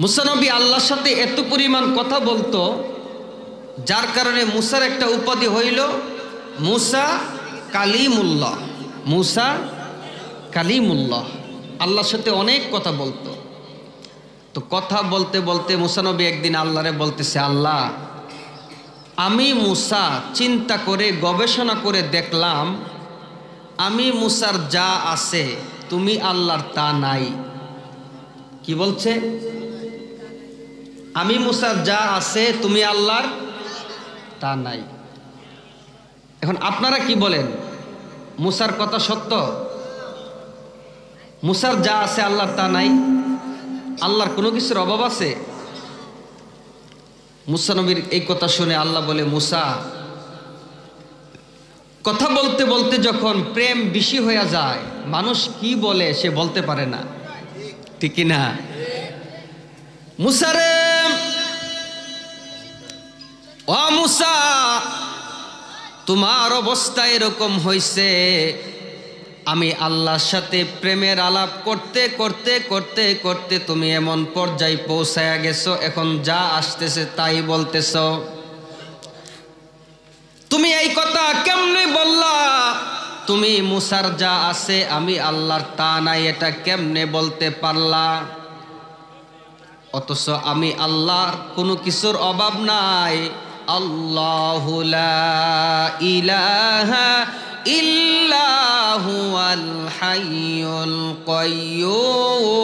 মুসা নবী আল্লাহর সাথে এত পরিমাণ কথা বলতো, যার কারণে মুসার একটা উপাধি হইল মুসা কালিমুল্লাহ। মুসা কালিমুল্লাহ, আল্লাহর সাথে অনেক কথা বলতো। তো কথা বলতে বলতে মুসা নবী একদিন আল্লাহরে বলতেছে, আল্লাহ, আমি মুসা চিন্তা করে গবেষণা করে দেখলাম আমি মুসার যা আছে তুমি আল্লাহর তা নাই। কি বলছে? আমি মুসার যা আছে তুমি আল্লাহর তা নাই। এখন আপনারা কি বলেন, মুসার কথা সত্য? মুসার যা আছে আল্লাহর তা নাই? আল্লাহর কোনো কিছুর অভাব আছে? মুসা নবীর এই কথা শুনে আল্লাহ বলে, মুসা, কথা বলতে বলতে যখন প্রেম বেশি হয়ে যায়, মানুষ কি বলে সে বলতে পারে না, ঠিক কি না? মুসা রে, ও মুসা, তোমার অবস্থা এরকম হইছে, আমি আল্লাহর সাথে প্রেমের আলাপ করতে করতে করতে করতে তুমি এমন পর্যায়ে পৌঁছায়া গেছো, এখন যা আসতেছে তাই বলতেছ। তুমি এই কথা কেমনে বললা? তুমি মুসার যা আছে আমি আল্লাহর তা নাই, এটা কেমনে বলতে পারলা? অথচ আমি আল্লাহর কোনো কিছুর অভাব নাই। আল্লাহু লা ইলাহা ইল্লা হুয়াল হাইয়ুল কাইয়্যুম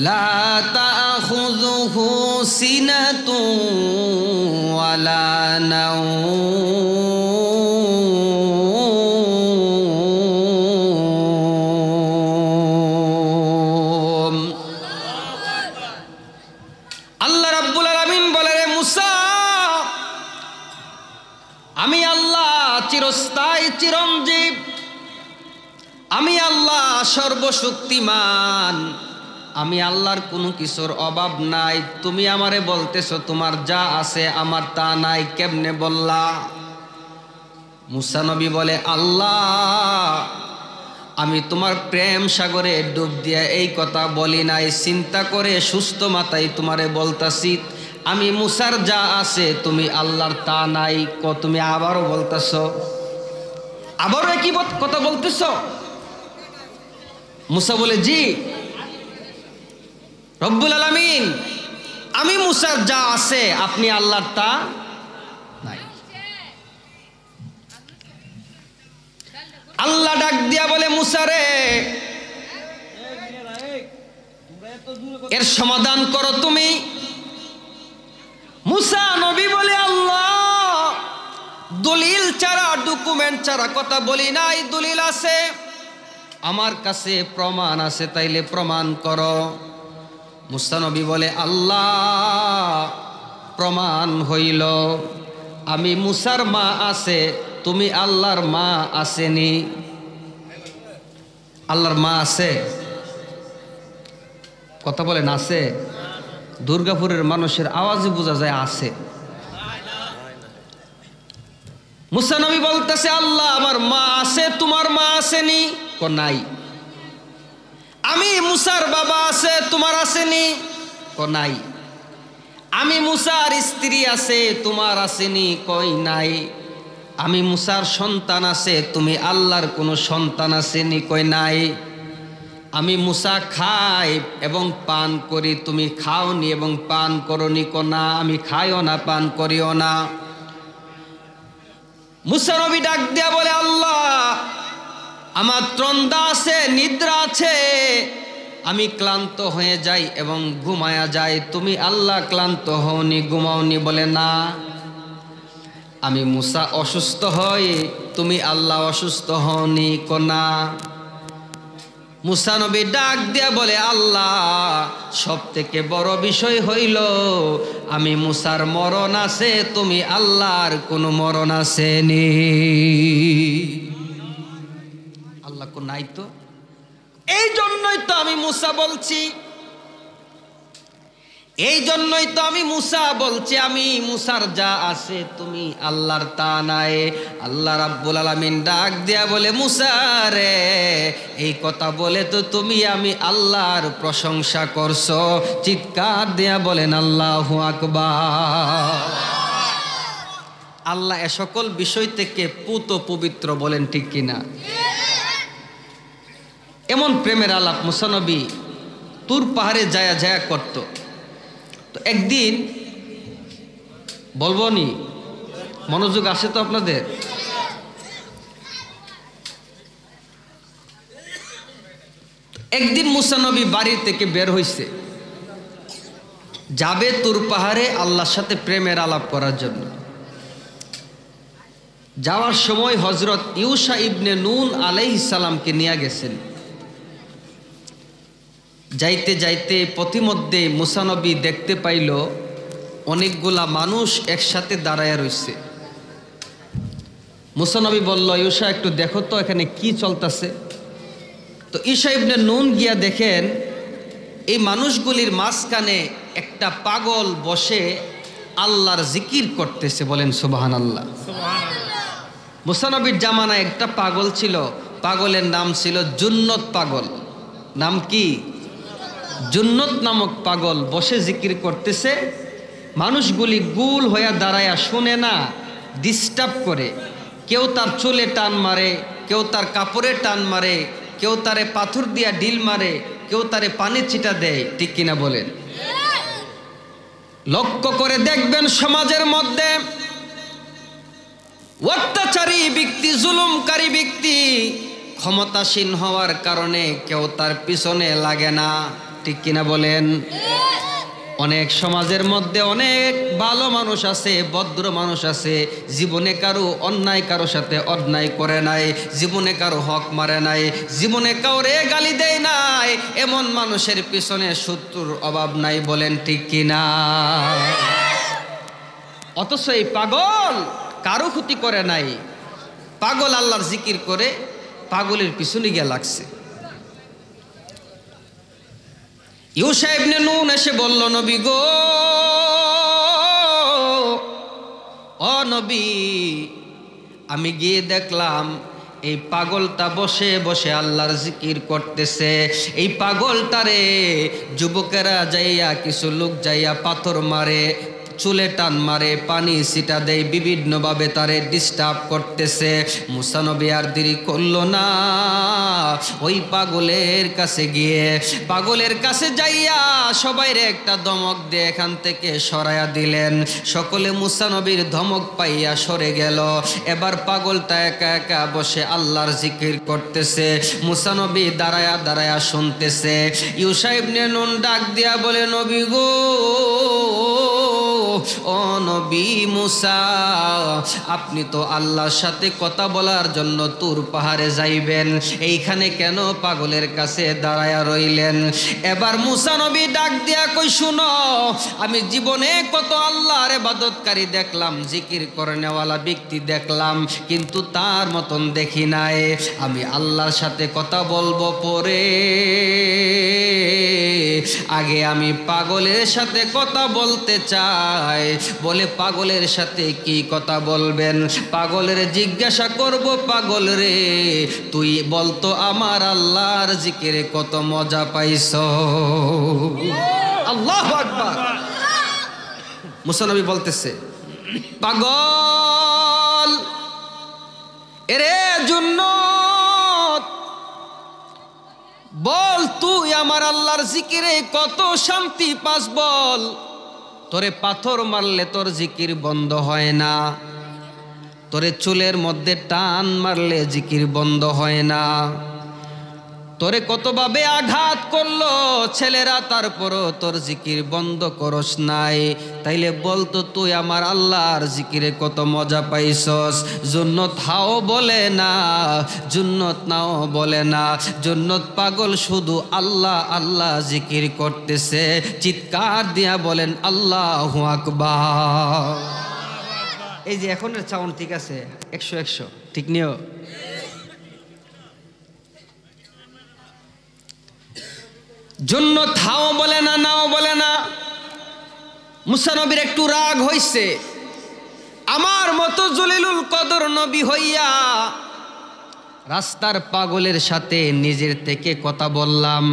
লা তাখুযুহু সিনাতুন ওয়ালা নাওম। আল্লাহ রাব্বুল আলামিন বলে, রে মুসা, আমি আল্লাহ চিরস্থায়ী চিরঞ্জীব, আমি আল্লাহ সর্বশক্তিমান, আমি আল্লাহর কোনো কিছুর অভাব নাই। তুমি আমারে বলতেছো তোমার যা আছে আমার তা নাই, কেমনে বললা? মুসা নবী বলে, আল্লাহ, আমি তোমার প্রেম সাগরে ডুব দিয়া এই কথা বলি নাই, চিন্তা করে সুস্থ মাথায় তোমারে বলতাছি আমি মুসার যা আছে তুমি আল্লাহর তা নাই। তুমি আবারও বলতেছ, আবারও একই কথা বলতেছ? মুসা বলে, জি রব্বুল আলামিন, আমি মুসার যা আছে আপনি আল্লাহর তা নাই। আল্লাহ ডাক দিয়া বলে, মুসা রে, এর সমাধান করো তুমি। মুসা নবী বলে, আল্লাহ, দলিল ছাড়া, ডকুমেন্ট ছাড়া কথা বলি নাই, দলিল আছে, আমার কাছে প্রমাণ আছে, তাইলে প্রমাণ করো। মুসা নবী বলে, আল্লাহ, প্রমাণ হইল আমি মুসার মা আছে, তুমি আল্লাহর মা আসেনি। আল্লাহর মা আছে? কথা বলেন, আছে? দুর্গাপুরের মানুষের আওয়াজে বোঝা যায় আছে। মুসা নবী বলতেছে, আল্লাহ, আমার মা আছে, তোমার মা আসেনি? নাই। আমি মুসার বাবা আছে, তোমার আসেনি? নাই। আমি মুসার স্ত্রী আছে, তোমার আসেনি? কই নাই। আমি মুসার সন্তান আছে, তুমি আল্লাহর কোনো সন্তান আসেনি? কই নাই। আমি মুসা খাই এবং পান করি, তুমি খাওনি এবং পান করনি? না, আমি খাইও না, পান করিও না। মুসা নবী ডাক দিয়া বলে, আল্লাহ, আমার ত্রন্দা আছে, নিদ্রা আছে, আমি ক্লান্ত হয়ে যাই এবং ঘুমায়া যাই, তুমি আল্লাহ ক্লান্ত হওনি, ঘুমাওনি? বলে, না, আমি মুসা অসুস্থ হই, তুমি আল্লাহ অসুস্থ হওনি? না। মুসা নবী ডাক দিয়া বলে, আল্লাহ, সব থেকে বড় বিষয় হইল আমি মুসার মরণ আছে, তুমি আল্লাহর কোনো মরণ আসেনি। আল্লাহ কোন নাই তো, এই জন্যই তো আমি মুসা বলছি এই জন্যই তো আমি মুসা বলছি, আমি মুসার যা আছে তুমি আল্লাহর তা নাই। আল্লাহ রাব্বুল আলামিন ডাক দিয়া বলে, মুসা রে, এই কথা বলে তো তুমি আমি আল্লাহর প্রশংসা করছো। চিৎকার দিয়া বলেন আল্লাহু আকবার। আল্লাহ এ সকল বিষয় থেকে পুত পবিত্র, বলেন ঠিক কিনা? এমন প্রেমের আলাপ মুসা নবী তুর পাহাড়ে যায়া যায়া করত। তো একদিন বলবো নি, মনোযোগ আসে তো আপনাদের? একদিন মুসা নবী বাড়ি থেকে বের হইছে, যাবে তুর পাহাড়ে আল্লাহর সাথে প্রেমের আলাপ করার জন্য। যাওয়ার সময় হযরত ইউশা ইবনে নুন আলাইহিস সালামকে নিয়ে গেছেন। যাইতে যাইতে পথিমধ্যে মুসা নবী দেখতে পাইল অনেকগুলা মানুষ একসাথে দাঁড়ায় রইছে। মুসা নবী বলল, ইউশা একটু দেখো তো এখানে কি চলতেছে। তো ইউশা ইবনে নুন গিয়া দেখেন এই মানুষগুলির মাঝখানে একটা পাগল বসে আল্লাহর জিকির করতেছে, বলেন সুবহানাল্লাহ। মুসা নবীর জামানায় একটা পাগল ছিল, পাগলের নাম ছিল জুন্নত পাগল। নাম কি? জুন্নত নামক পাগল বসে জিকির করতেছে। মানুষগুলি গুল হইয়া দাঁড়ায়া শুনে না, ডিস্টার্ব করে। কেউ তার চুলে টান মারে, কেউ তার কাপড়ে টান মারে, কেউ তারে পাথর দিয়া ঢিল মারে, কেউ তারে পানি ছিটা দেয়, ঠিক কিনা বলেন? লক্ষ্য করে দেখবেন সমাজের মধ্যে অত্যাচারী ব্যক্তি, জুলুমকারী ব্যক্তি ক্ষমতাসীন হওয়ার কারণে কেউ তার পিছনে লাগে না, ঠিক কিনা বলেন? অনেক সমাজের মধ্যে অনেক ভালো মানুষ আছে, ভদ্র মানুষ আছে, জীবনে কারো অন্যায় কারো সাথে অন্যায় করে নাই, জীবনে কারো হক মারে নাই, জীবনে কাউরে গালি দেয় নাই। এমন মানুষের পিছনে শত্রুর অভাব নাই, বলেন ঠিক কিনা? অথচ এই পাগল কারো ক্ষতি করে নাই, পাগল আল্লাহর জিকির করে পাগলের পিছনে গিয়ে লাগছে। ইউশা ইবনে নুন এসে বলল, নবী গো, ও নবী, আমি গিয়ে দেখলাম এই পাগলটা বসে বসে আল্লাহর জিকির করতেছে। এই পাগলটারে যুবকেরা যাইয়া, কিছু লোক যাইয়া পাথর মারে, চুলে টান মারে, পানি ছিটা দেয়, বিভিন্নভাবে তারে ডিস্টার্ব করতেছে। মুসা নবী আর দেরি করল না, ওই পাগলের কাছে গিয়ে, পাগলের কাছে যাইয়া সবাইরে একটা ধমক দিয়ে এখান থেকে সরাইয়া দিলেন। সকলে মুসা নবীর ধমক পাইয়া সরে গেল। এবার পাগলটা একা একা বসে আল্লাহর জিকির করতেছে। মুসা নবী দাঁড়ায়া দাঁড়ায়া শুনতেছে। ইউশা ইবনে নুন ডাক দিয়া বলে, নবী গো, ও নবী মুসা, আপনি তো আল্লাহর সাথে কথা বলার জন্য তুর পাহাড়ে যাইবেন, এইখানে কেন পাগলের কাছে দাঁড়ায়া রইলেন? এবার মুসা নবী ডাক দিয়া কই, শুনো, আমি জীবনে কত আল্লাহর ইবাদতকারী দেখলাম, জিকির করে নেওয়ালা ব্যক্তি দেখলাম, কিন্তু তার মতন দেখি নাই। আমি আল্লাহর সাথে কথা বলবো পরে, আগে আমি পাগলের সাথে কথা বলতে চাই। বলে, পাগলের সাথে কি কথা বলবেন? পাগলের জিজ্ঞাসা করব, পাগল রে, তুই বলতো আমার আল্লাহর জিকিরে কত মজা পাইছ? আল্লাহু আকবার। মুসা নবী বলতেছে, পাগল এরে জুন্নত, বল তুই আমার আল্লাহর জিকিরে কত শান্তি পাস, বল। তোরে পাথর মারলে তোর জিকির বন্ধ হয় না, তোরে চুলের মধ্যে টান মারলে জিকির বন্ধ হয় না, তোরে কতভাবে আঘাত করলো ছেলেরা, তারপরও তোর জিকির বন্ধ করস নাই। তাইলে বলতো তুই আমার আল্লাহর জিকিরে কত মজা পাইছস? জুন্নত হাও বলে না, জুন্নত নাও বলে না, জুন্নত পাগল শুধু আল্লাহ আল্লাহ জিকির করতেছে। চিৎকার দিয়া বলেন আল্লাহু আকবার। এই যে এখনের সাউন্ড ঠিক আছে? 100 ঠিক নিও। জুন্নত হাও বলে না, নাও বলে না, মুসা নবীর একটু রাগ হইছে, আমার মতো জলিলুল কদর নবী হইয়া রাস্তার পাগলের সাথে নিজের থেকে কথা বললাম,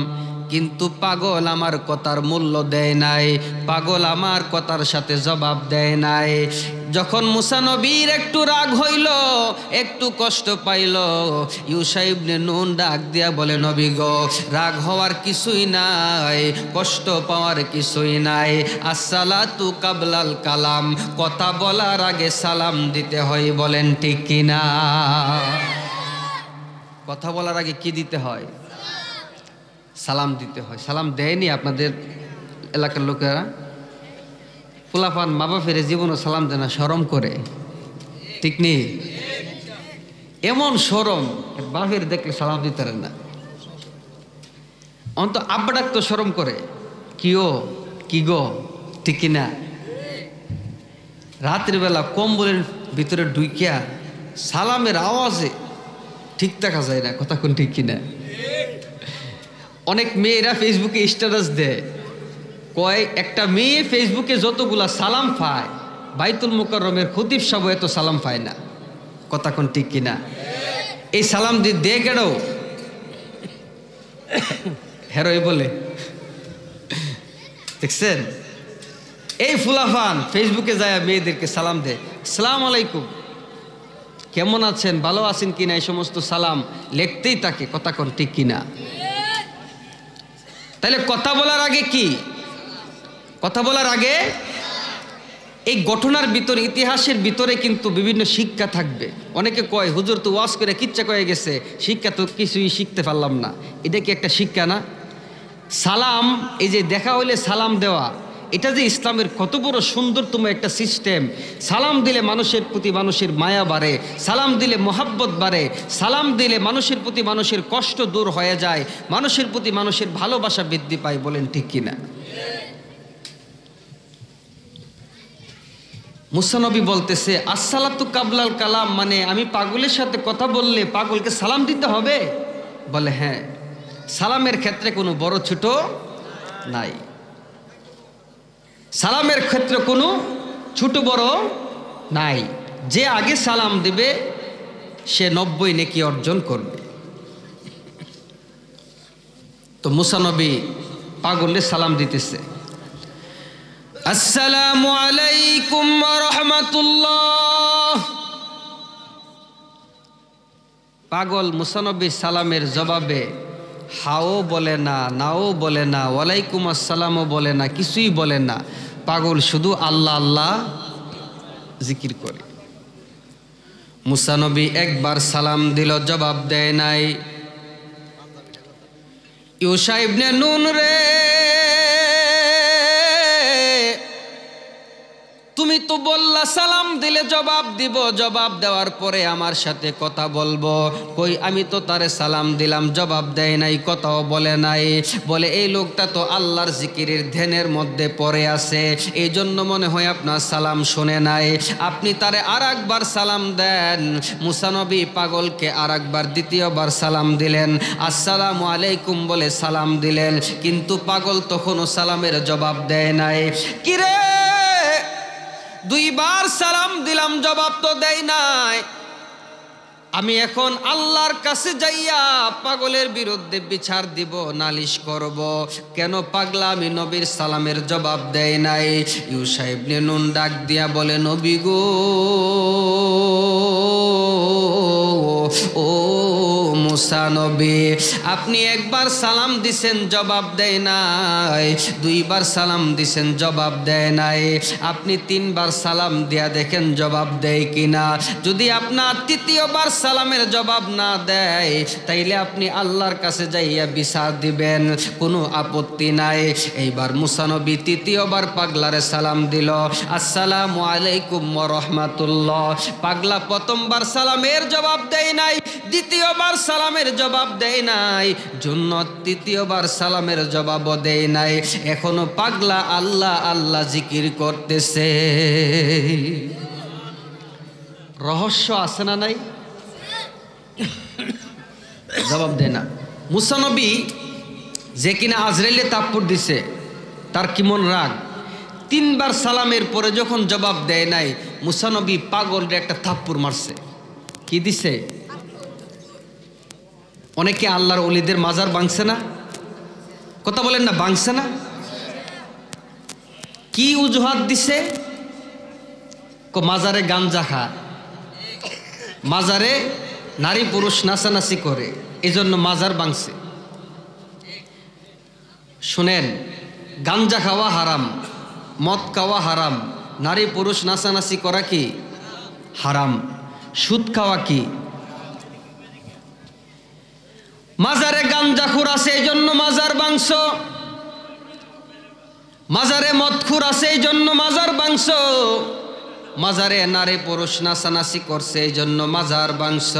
কিন্তু পাগল আমার কথার মূল্য দেয় নাই, পাগল আমার কথার সাথে জবাব দেয় নাই। যখন মুসা নবীর একটু রাগ হইল, একটু কষ্ট পাইল, ইউশা ইবনে নুন ডাক দিয়া বলে, নবী গো, রাগ হওয়ার কিছুই নাই, কষ্ট পাওয়ার কিছুই নাই। আসসালাতু কাবলাল কালাম, কথা বলার আগে সালাম দিতে হয়, বলেন ঠিক কিনা? কথা বলার আগে কি দিতে হয়? সালাম দিতে হয়। সালাম দেয়নি আপনাদের এলাকার লোকেরা? ফুলাফান মা বাপের জীবনও সালাম দেয় না, শরম করে, ঠিক নেই? এমন শরম, বাপের দেখলে সালাম দিতে পারেন না। অন্ত আব্বা ডাক তো শরম করে, কিও কি গো, ঠিক কিনা? রাতের বেলা কম্বলের ভিতরে ঢুকিয়া সালামের আওয়াজে ঠিক থাকা যায় না, কথা কোন ঠিক কিনা? অনেক মেয়েরা ফেসবুকে স্ট্যাটাস দেয়, কয় একটা মেয়ে ফেসবুকে যতগুলা সালাম পায়, বাইতুল মুকাররমের খতিব সাহেব এত সালাম পায় না, কথা কোন ঠিক কিনা? এই সালাম দে কেডো হেরোই বলে, দেখছেন? এই ফুলাফান ফেসবুকে যায় মেয়েদেরকে সালাম দেয়, আসসালামু আলাইকুম, কেমন আছেন, ভালো আছেন কিনা, এই সমস্ত সালাম লিখতেই থাকে, কথা কোন ঠিক কিনা? তাহলে কথা বলার আগে কি? কথা বলার আগে এই ঘটনার ভিতরে, ইতিহাসের ভিতরে কিন্তু বিভিন্ন শিক্ষা থাকবে। অনেকে কয়, হুজুর তো ওয়াজ করে কিচ্ছা কয়ে গেছে, শিক্ষা তো কিছুই শিখতে পারলাম না। এটা কি একটা শিক্ষা না? সালাম, এই যে দেখা হইলে সালাম দেওয়া, এটা যে ইসলামের কত বড় সুন্দরতম একটা সিস্টেম। সালাম দিলে মানুষের প্রতি মানুষের মায়া বাড়ে, সালাম দিলে মোহাব্বত বাড়ে, সালাম দিলে মানুষের প্রতি মানুষের কষ্ট দূর হয়ে যায়, মানুষের প্রতি মানুষের ভালোবাসা বৃদ্ধি পায়, বলেন ঠিক কিনা? মুসা নবী বলতেছে, আসসালাতু কাবলাল কালাম, মানে আমি পাগলের সাথে কথা বললে পাগলকে সালাম দিতে হবে? বলে হ্যাঁ, সালামের ক্ষেত্রে কোনো বড় ছোট নাই, সালামের ক্ষেত্রে কোনো ছোট বড় নাই। যে আগে সালাম দিবে সে 90 নেকি অর্জন করবে। তো মুসা নবী পাগলে সালাম দিতেছে, আসসালামু আলাইকুম ওয়া রাহমাতুল্লাহ। পাগল মুসা নবীর সালামের জবাবে হাও বলে না, নাও বলে না, ওয়ালাইকুম আসসালামও বলে না, কিছুই বলে না। পাগল শুধু আল্লাহ আল্লাহ জিকির করে। মুসা নবী একবার সালাম দিল, জবাব দেয় নাই। ইউশা ইবনে নুন রে, তুমি তো বললা সালাম দিলে জবাব দিব, জবাব দেওয়ার পরে আমার সাথে কথা বলবো, কই আমি তো তারে সালাম দিলাম, জবাব দেয় নাই, কথাও বলে নাই। বলে এই লোকটা তো আল্লাহর জিকিরের ধ্যানের মধ্যে পড়ে আছে, এই জন্য মনে হয় আপনার সালাম শুনে নাই, আপনি তারে আর একবার সালাম দেন। মুসা নবী পাগলকে আর একবার দ্বিতীয়বার সালাম দিলেন, আসসালামু আলাইকুম বলে সালাম দিলেন, কিন্তু পাগল তখনও সালামের জবাব দেয় নাই। কিরে, দুইবার সালাম দিলাম, জবাব তো দেয় নাই, আমি এখন আল্লাহর কাছে যাইয়া পাগলের বিরুদ্ধে বিচার দিব, নালিশ করব, কেন পাগলা আমি নবীর সালামের জবাব দেয় নাই। ইউশা ইবনে নুন ডাক দিয়া বলে, নবী গো, ও মুসা নবী, আপনি একবার সালাম দিছেন, জবাব দেয় নাই, দুইবার সালাম দিছেন, জবাব দেয় নাই, আপনি তিনবার সালাম দিয়া দেখেন জবাব দেয় কিনা। যদি আপনার তৃতীয়বার সালামের জবাব না দেয়, তাইলে আপনি আল্লাহর কাছে যাইয়া বিচার দিবেন, কোনো আপত্তি নাই। এইবার মুসা নবী তৃতীয়বার পাগলারে সালাম দিল, আসসালামু আলাইকুম ওয়া রাহমাতুল্লাহ। পাগলা প্রথমবার সালামের জবাব দেয় নাই, দ্বিতীয়বার সালামের জবাব দেয় নাই, জন্য তৃতীয়বার সালামের জবাবও দেয় নাই, এখনো পাগলা আল্লাহ আল্লাহ জিকির করতেছে। রহস্য আছে না নাই? জবাব দেয় না। মুসা নবী যে কিনা আজরাইলে তাপ্পর দিছে, তার কি মন রাগ, তিনবার সালামের পরে যখন জবাব দেয় নাই, মুসা নবী পাগলরে একটা থাপ্পড় মারছে। কি দিছে? অনেকে আল্লাহর ওলিদের মাজার ভাঙছে না, কথা বলেন না, ভাঙছে না? কি অজুহাত দিছে? মাজারে গাঞ্জা খায়, মাজারে নারী পুরুষ নাচানাচি করে, এজন্য মাজার ভাঙছে। শুনেন, গাঞ্জা খাওয়া হারাম, মদ খাওয়া হারাম, নারী পুরুষ নাচানাচি করা কি হারাম, সুদ খাওয়া কি। মাজারে গাঞ্জাখুর আছে এই জন্য মাজার ভাঙছ, মাজারে মদখুর আছে এই জন্য মাজার ভাঙছ, মাজারে নারী পুরুষ নাচানাচি করছে এই জন্য মাজার ভাঙছ।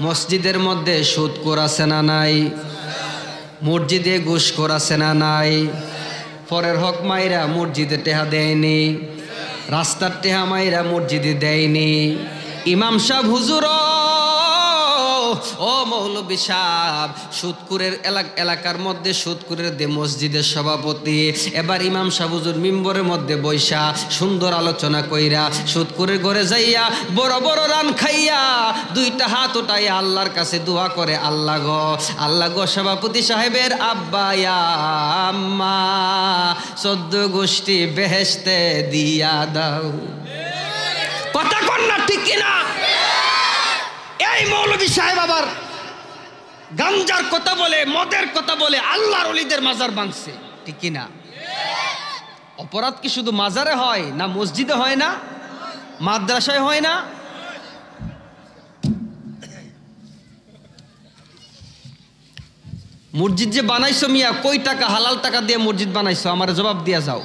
মসজিদের মধ্যে সুদখোর আছে না নাই? মসজিদে ঘুষখোর আছে না নাই? পরের হক মাইরা মসজিদে টেহা দেয়নি, রাস্তার টেহা মাইরা মসজিদে দেয়নি। ইমাম সাহেব হুজুর, ও মৌলবী সাহেব, সুদকুরের এলাকার মধ্যে সুদকুরের দে মসজিদের সভাপতি। এবার ইমাম সাহেব হুজুর মিম্বরের মধ্যে বৈশা সুন্দর আলোচনা কইরা সুদকুরের ঘরে যাইয়া বড় বড় রান খাইয়া দুইটা হাত উঠাইয়া আল্লাহর কাছে দোয়া করে, আল্লাহ গো সভাপতি সাহেবের আব্বা আম্মা 14 গোষ্ঠী বেহেশতে দিয়া দাও। কথা কন না, ঠিক কিনা? এই মৌলবী সাহেব আবার গাঞ্জার কথা বলে, মদের কথা বলে, আল্লাহর ওলিদের মাজার ভাঙছে, ঠিক কিনা? অপরাধ কি শুধু মাজারে হয় না, মসজিদে হয় না, মাদ্রাসায় হয় না? মসজিদ যে বানাইছো মিয়া, কই টাকা হালাল টাকা দিয়ে মসজিদ বানাইছো? আমার জবাব দিয়া যাও।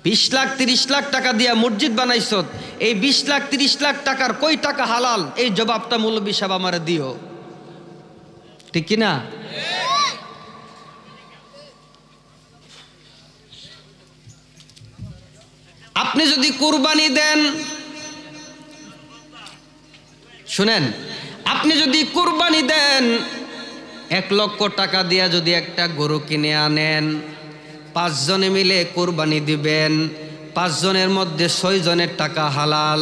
20 লাখ 30 লাখ টাকা দিয়া মসজিদ বানাইছ, এই 20 লাখ 30 লাখ টাকার কই টাকা হালাল? এই জবাবটা মৌলবী সাহেব আমার দিও, ঠিক কিনা? আপনি যদি কুরবানি দেন, শুনেন, আপনি যদি কুরবানি দেন, 1 লক্ষ টাকা দিয়া যদি একটা গরু কিনে আনেন, 5 জনে মিলে কুরবানি দিবেন, 5 জনের মধ্যে 6 জনের টাকা হালাল,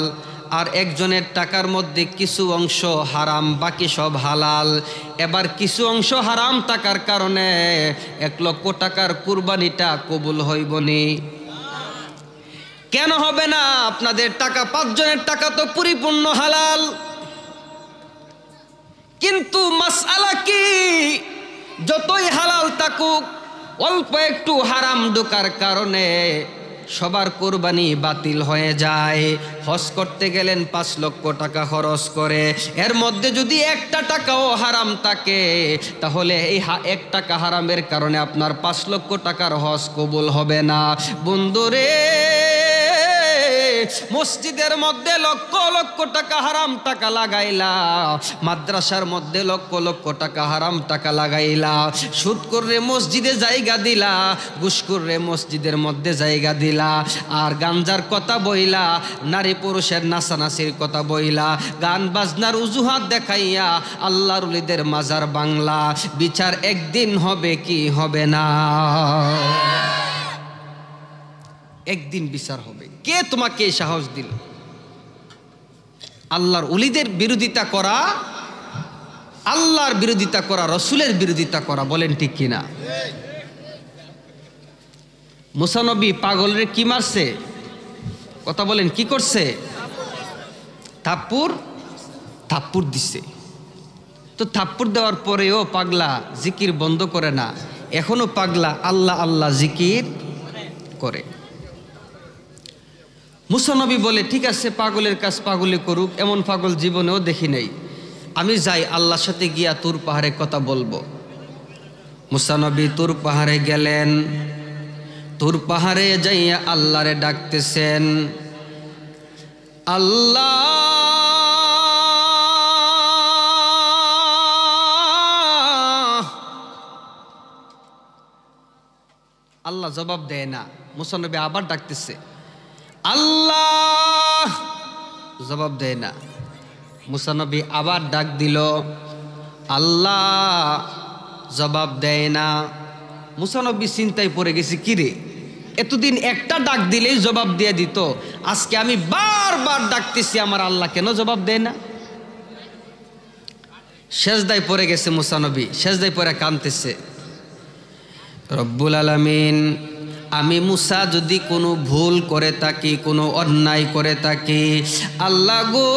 আর 1 জনের টাকার মধ্যে কিছু অংশ হারাম, বাকি সব হালাল। এবার কিছু অংশ হারাম টাকার কারণে 1 লক্ষ টাকার কুরবানিটা কবুল হইবনি? কেন হবে না? আপনাদের টাকা, 5 জনের টাকা তো পরিপূর্ণ হালাল, কিন্তু মাসআলা কি? যতই হালাল থাকুক, অল্প একটু হারাম ঢোকার কারণে সবার কুরবানি বাতিল হয়ে যায়। হজ করতে গেলেন 5 লক্ষ টাকা খরচ করে, এর মধ্যে যদি 1টা টাকাও হারাম থাকে, তাহলে এই 1 টাকা হারামের কারণে আপনার 5 লক্ষ টাকার হজ কবুল হবে না। বন্ধুরে, মসজিদের মধ্যে লক্ষ লক্ষ টাকা হারাম টাকা লাগাইলা, মাদ্রাসার মধ্যে লক্ষ লক্ষ টাকা হারাম টাকা লাগাইলা, সুদ করে মসজিদে জায়গা দিলা, ঘুষ করে মসজিদের মধ্যে জায়গা দিলা, আর গাঞ্জার কথা বইলা, নারী পুরুষের নাচানাচির কথা বইলা, গান বাজনার অজুহাত দেখাইয়া আল্লাহর ওলিদের মাজার বাংলা। বিচার একদিন হবে কি হবে না? একদিন বিচার হবে। কে তোমাকে সাহস দিল আল্লাহর ওলিদের বিরোধিতা করা, আল্লাহর বিরোধিতা করা, রসুলের বিরোধিতা করা? বলেন ঠিক কিনা? মুসা নবী পাগলের কি মারছে? কথা বলেন, কি করছে? থাপ্পড় দিছে। তো থাপ্পড় দেওয়ার পরেও পাগলা জিকির বন্ধ করে না, এখনো পাগলা আল্লাহ আল্লাহ জিকির করে। মুসা নবী বলে, ঠিক আছে, পাগলের কাজ পাগলে করুক, এমন পাগল জীবনেও দেখি নাই, আমি যাই আল্লাহর সাথে গিয়া তুর পাহাড়ে কথা বলবো। মুসা নবী তুর পাহাড়ে গেলেন, তুর পাহাড়ে যাইয়া আল্লাহরে ডাকতেছেন, আল্লাহ আল্লাহ জবাব দেয় না। মুসা নবী আবার ডাকতেছে, আল্লাহ, জবাব দেয় না। মুসা নবী আবার ডাক দিল, আল্লাহ, জবাব দেয় না। মুসা নবী চিন্তায় পড়ে গেছি, কিরে এতদিন একটা ডাক দিলেই জবাব দিয়ে দিত, আজকে আমি বারবার ডাকতেছি আমার আল্লাহ কেন জবাব দেয় না? সেজদায় পড়ে গেছে মুসা নবী, সেজদায় পড়ে কাঁদতেছে, রব্বুল আলামিন আমি মুসা যদি কোনো ভুল করে থাকি, কোনো অন্যায় করে থাকি, আল্লাহ গো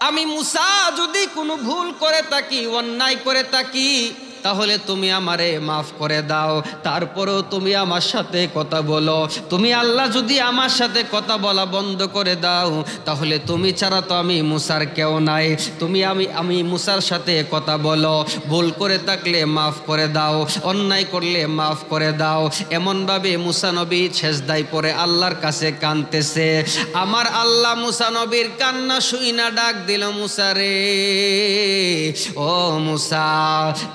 আমি মুসা যদি কোনো ভুল করে থাকি, অন্যায় করে থাকি, তাহলে তুমি আমারে মাফ করে দাও। তারপরেও তুমি আমার সাথে কথা বলো। তুমি আল্লাহ যদি আমার সাথে কথা বলা বন্ধ করে দাও, তাহলে তুমি ছাড়া তো আমি মুসার কেউ নাই। তুমি আমি মুসার সাথে কথা বলো, ভুল করে থাকলে মাফ করে দাও, অন্যায় করলে মাফ করে দাও। এমনভাবে মুসা নবী সেজদায় পড়ে আল্লাহর কাছে কাঁদতেছে। আমার আল্লাহ মুসা নবীর কান্না শুইনা ডাক দিল, মুসা রে, ও মুসা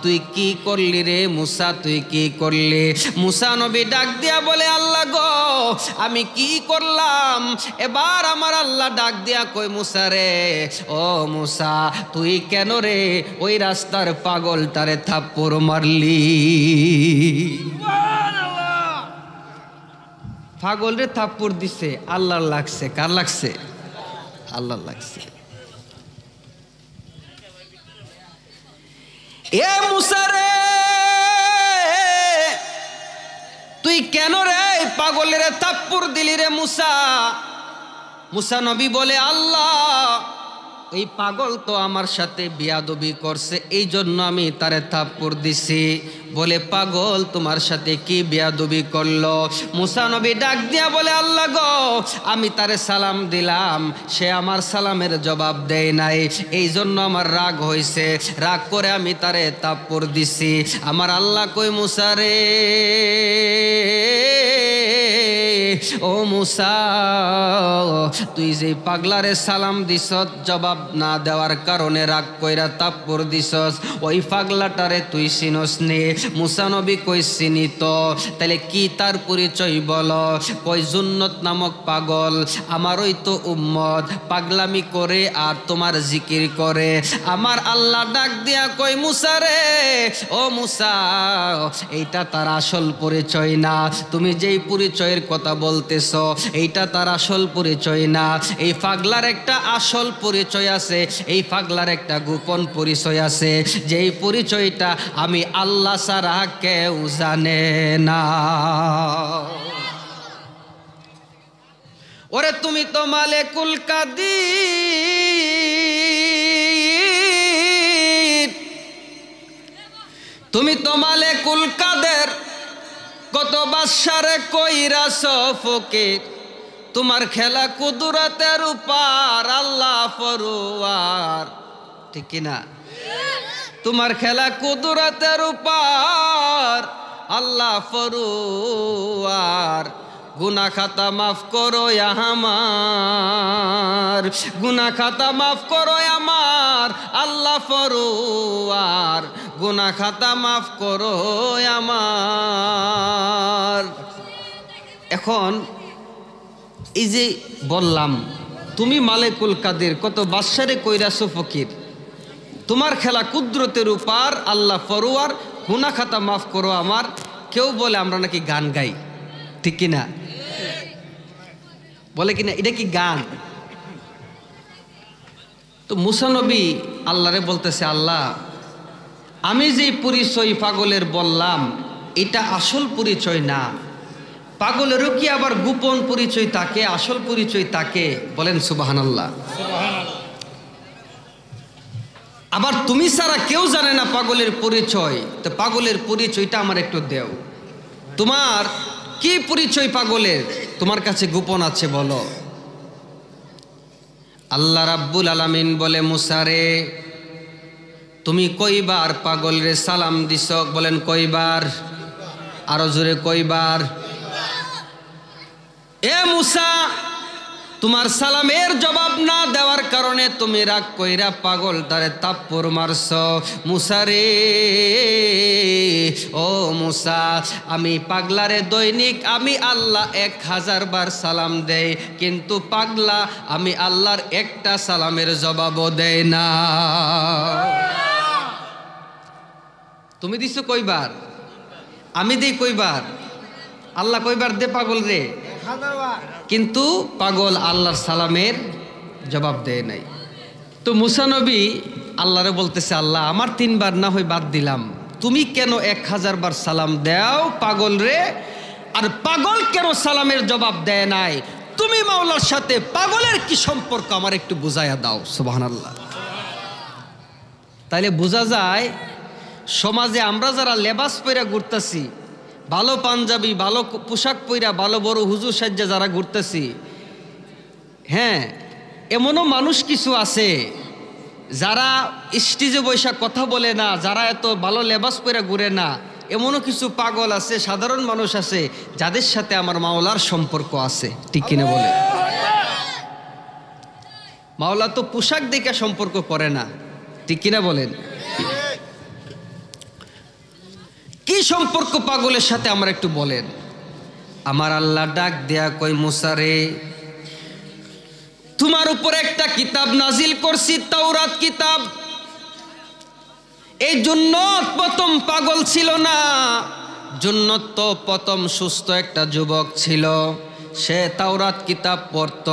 তুই কি করলি রে? মুসা তুই কি করলি? মুসা নবী ডাক দিয়া বলে, আল্লাহ গো আমি কি করলাম? এবার আমার আল্লাহ ডাক দিয়া কই, মুসা রে, ও মুসা তুই কেন রে ওই রাস্তার পাগলটারে থাপ্পড় মারলি? পাগল রে থাপ্পড় দিছে, আল্লাহর লাগছে। কার লাগছে? আল্লাহর লাগছে। এ মুসা রে, তুই কেন রে পাগলের থাপ্পড় দিলি রে মুসা? মুসা নবী বলে, আল্লাহ এই পাগল তো আমার সাথে বিয়াদবি করছে, এই জন্য আমি তারে থাপ্পড় দিছি। বলে, পাগল তোমার সাথে কি বিয়াদবি করলো? মুসা নবী ডাক দিয়া বলে, আল্লাহ গো আমি তারে সালাম দিলাম, সে আমার সালামের জবাব দেয় নাই, এই জন্য আমার রাগ হয়েছে, রাগ করে আমি তারে থাপ্পড় দিছি। আমার আল্লাহ কই, মুসা রে, ও মুসা তুই যে পাগলারে সালাম দিছস, জবাব না দেওয়ার কারণে রাগ কইরা থাপ্পড় দিছস, ওই পাগলাটারে তুই চিনস নে? মুসা নবী কই, চিনি তো। তাহলে কি তার পরিচয় বলো? কই, জুন্নত নামক পাগল, আমারই তো উম্মত, পাগলামি করে আর তোমার জিকির করে। আমার আল্লাহ ডাক দিয়া কই, মুসা রে, ও মুসা এইটা তার আসল পরিচয় না, তুমি যেই পরিচয়ের কথা বলতেছ এইটা তার আসল পরিচয় না। এই পাগলার একটা আসল পরিচয় আছে, এই পাগলার একটা গোপন পরিচয় আছে, যেই পরিচয়টা আমি আল্লাহ ছাড়া কেউ জানে না। ওরে তুমি তো মালিকুল কাদির, তুমি তো মালিকুল কাদের, কত বাদশারে কইরাছ ফকির, তোমার খেলা কুদরতের উপর আল্লাহ ফরওয়ার, ঠিক কি না? তোমার খেলা কুদরতের উপর আল্লাহ ফরওয়ার, গুনাহ খাতা মাফ করো আমার, গুনাহ খাতা মাফ করো আমার আল্লাহ ফরওয়ার, গুনাহ খাতা মাফ করো আমার। এখন এই যে বললাম তুমি মালিকুল কাদের, কত বাদশারে কইরাছো ফকির, তোমার খেলা কুদরতের উপর আল্লাহ ফরওয়ার, গুনাহ খাতা মাফ করো আমার। কেউ বলে আমরা নাকি গান গাই, ঠিক কিনা? বলে কিনা এটা কি গান? তো মুসা নবী আল্লাহরে বলতেছে, আল্লাহ আমি যে পরিচয় পাগলের বললাম এটা আসল পরিচয় না, পাগলেরও কি আবার গোপন পরিচয় থাকে, আসল পরিচয় থাকে? বলেন সুবহানাল্লাহ। আবার তুমি ছাড়া কেউ জানে না পাগলের পরিচয়, তো পাগলের পরিচয়টা আমার একটু দেও। তোমার কি পরিচয় পাগলের, তোমার কাছে গোপন আছে বলো। আল্লাহ রাব্বুল আলামিন বলে, মুসা রে তুমি কয়বার পাগলরে সালাম দিছ? বলেন কয়বার? আরো জোরে কয়বার? এ মুসা তোমার সালামের জবাব না দেওয়ার কারণে তুমি রাগ কইরা পাগলটারে থাপ্পড় মারছ। মুসা রে, ও মুসা আমি পাগলারে দৈনিক আমি আল্লাহ 1000 বার সালাম দেই, কিন্তু পাগলা আমি আল্লাহর একটা সালামের জবাবও দেয় না। তুমি দিছো কয়বার? আমি দেই কয়বার? আল্লাহ কয়বার দে পাগল রে? কিন্তু পাগল আল্লাহর সালামের জবাব দেয় নাই। তো মুসা নবী আল্লাহরে বলতেছে, আল্লাহ আমার 3 বার না হয় বাদ দিলাম, তুমি কেন 1000 বার সালাম দাও পাগল রে? আর পাগল কেন সালামের জবাব দেয় নাই? তুমি মাওলার সাথে পাগলের কি সম্পর্ক আমার একটু বুঝাইয়া দাও। সুবহানাল্লাহ। তাইলে বোঝা যায় সমাজে আমরা যারা লেবাস পইরা ঘুরতেছি, ভালো পাঞ্জাবি ভালো পোশাক পইরা ভালো বড় হুজুর সাজ্জা যারা ঘুরতেছি, হ্যাঁ এমনও মানুষ কিছু আছে যারা স্টেজে বৈশা কথা বলে না, যারা এত ভালো লেবাস পইরা ঘুরে না, এমনও কিছু পাগল আছে, সাধারণ মানুষ আছে যাদের সাথে আমার মাওলার সম্পর্ক আছে। ঠিক কিনা বলে? মাওলা তো পোশাক দেখে সম্পর্ক করে না। ঠিক কিনা বলেন? কি সম্পর্ক পাগলের সাথে আমার একটু বলেন। আমার আল্লাহ ডাক দেয়া কই, মুসা রে তোমার উপর একটা কিতাব নাজিল করছি, তাওরাত কিতাব। এই জন্নত প্রথম পাগল ছিল না, জন্নত তো প্রথম সুস্থ একটা যুবক ছিল। সে তাওরাত কিতাব পড়ত,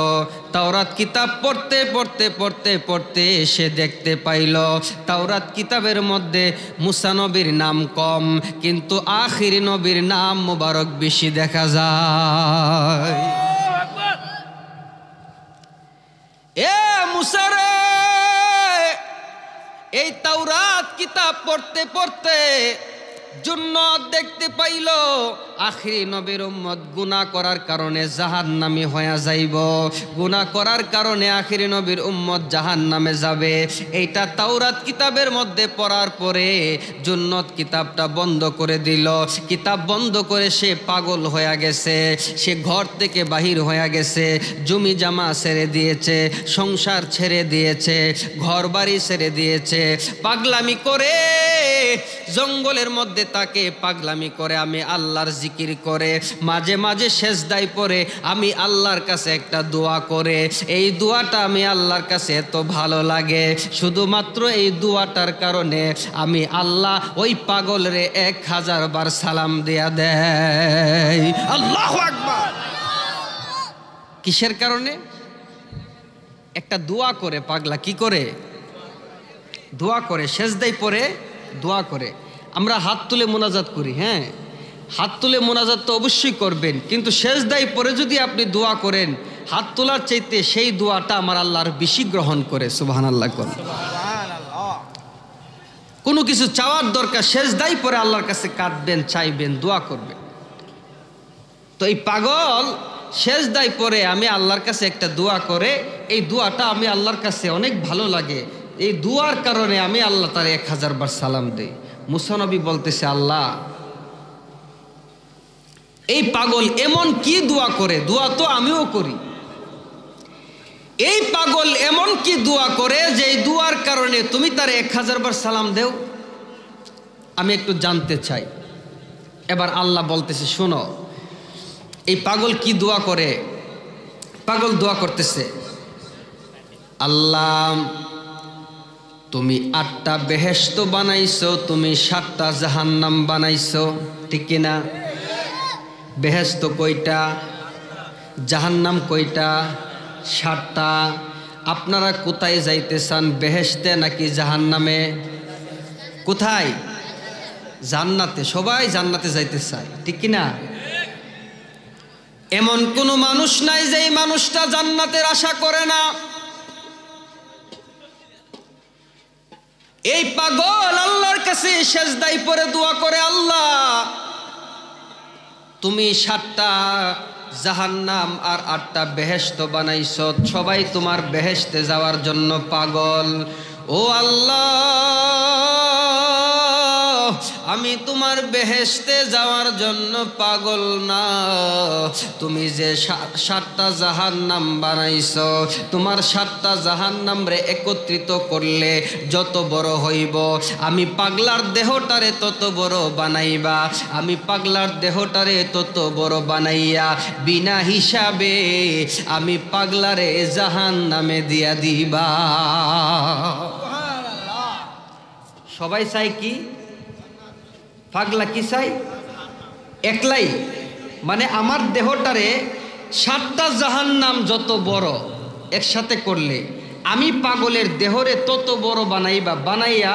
তাওরাত কিতাব পড়তে পড়তে পড়তে পড়তে সে দেখতে পাইল তাওরাত কিতাবের মধ্যে মুসা নবীর নাম কম, কিন্তু আখির নবীর নাম মুবারক বেশি দেখা যায়। এ মুসা রে, এই তাওরাত কিতাব পড়তে পড়তে জন্নত দেখতে পাইল আখিরি নবীর উম্মত গুনাহ করার কারণে জাহান্নামী হয়ে যাইব, গুনাহ করার কারণে আখিরি নবীর উম্মত জাহান্নামে যাবে। এইটা তাওরাত কিতাবের মধ্যে পড়ার পরে জন্নত কিতাবটা বন্ধ করে দিল। কিতাব বন্ধ করে সে পাগল হয়ে গেছে, সে ঘর থেকে বাহির হয়ে গেছে, জমি জামা ছেড়ে দিয়েছে, সংসার ছেড়ে দিয়েছে, ঘর বাড়ি ছেড়ে দিয়েছে, পাগলামি করে জঙ্গলের মধ্যে তাকে পাগলামি করে, আমি আল্লাহর জিকির করে, মাঝে মাঝে সেজদায় পড়ে আমি আল্লাহর কাছে একটা দোয়া করে। এই দোয়াটা আমি আল্লাহর কাছে এত ভালো লাগে, শুধুমাত্র এই দোয়াটার কারণে আমি আল্লাহ ওই পাগলরে 1000 বার সালাম দিয়া দেয়। আল্লাহু আকবার। কিসের কারণে? একটা দোয়া করে পাগলা কি করে? দোয়া করে, সেজদায় পড়ে দোয়া করে। আমরা হাত তুলে মোনাজাত করি, হ্যাঁ হাত তুলে মোনাজাত তো অবশ্যই করবেন, কিন্তু সেজদায় পড়ে যদি আপনি দোয়া করেন, হাত তোলার চাইতে সেই দোয়াটা আমার আল্লাহর বেশি গ্রহণ করে। সুবহানাল্লাহ। কোনো কিছু চাওয়ার দরকার, সেজদায় পড়ে আল্লাহর কাছে কাঁদবেন, চাইবেন, দোয়া করবেন। তো এই পাগল সেজদায় পড়ে আমি আল্লাহর কাছে একটা দোয়া করে, এই দোয়াটা আমি আল্লাহর কাছে অনেক ভালো লাগে, এই দুয়ার কারণে আমি আল্লাহ তার 1000 বার সালাম দেই। মুসা নবী বলতেছে, আল্লাহ এই পাগল এমন কি দোয়া করে, দোয়া তো আমিও করি, এই পাগল এমন কি দোয়া করে যে এই দোয়ার কারণে তুমি তার 1000 বার সালাম দেও? আমি একটু জানতে চাই। এবার আল্লাহ বলতেছে, শোনো এই পাগল কি দোয়া করে। পাগল দোয়া করতেছে, আল্লাহ তুমি 8টা বেহেশত বানাইছো, তুমি 7টা জাহান্নাম বানাইছো, ঠিক কিনা? বেহেশত কয়টা, জাহান্নাম কয়টা? 7টা। আপনারা কোথায় যাইতে চান, বেহেশতে নাকি জাহান্নামে? কোথায়? জান্নাতে। সবাই জান্নাতে যাইতে চায়, ঠিক কিনা? এমন কোনো মানুষ নাই যে এই মানুষটা জান্নাতের আশা করে না। এই পাগল আল্লাহর কাছে সেজদায় পড়ে দোয়া করে, আল্লাহ তুমি 7টা জাহান্নাম আর 8টা বেহেশত বানাইছো, সবাই তোমার বেহেশতে যাওয়ার জন্য পাগল। ও আল্লাহ, আমি তোমার বেহেশতে যাওয়ার জন্য পাগল না। তুমি যে 7টা জাহান্নাম বানাইছো, তোমার 7টা জাহান্নাম রে একত্রিত করলে যত বড় হইব, আমি পাগলার দেহটারে তত বড় বানাইবা, আমি পাগলার দেহটারে তত বড় বানাইয়া বিনা হিসাবে আমি পাগলারে জাহান্নামে দিয়া দিবা। সবাই চাই কি? পাগলা কি চাই? একলাই, মানে আমার দেহটারে 7টা জাহান্নাম যত বড় একসাথে করলে আমি পাগলের দেহরে তত বড় বানাইয়া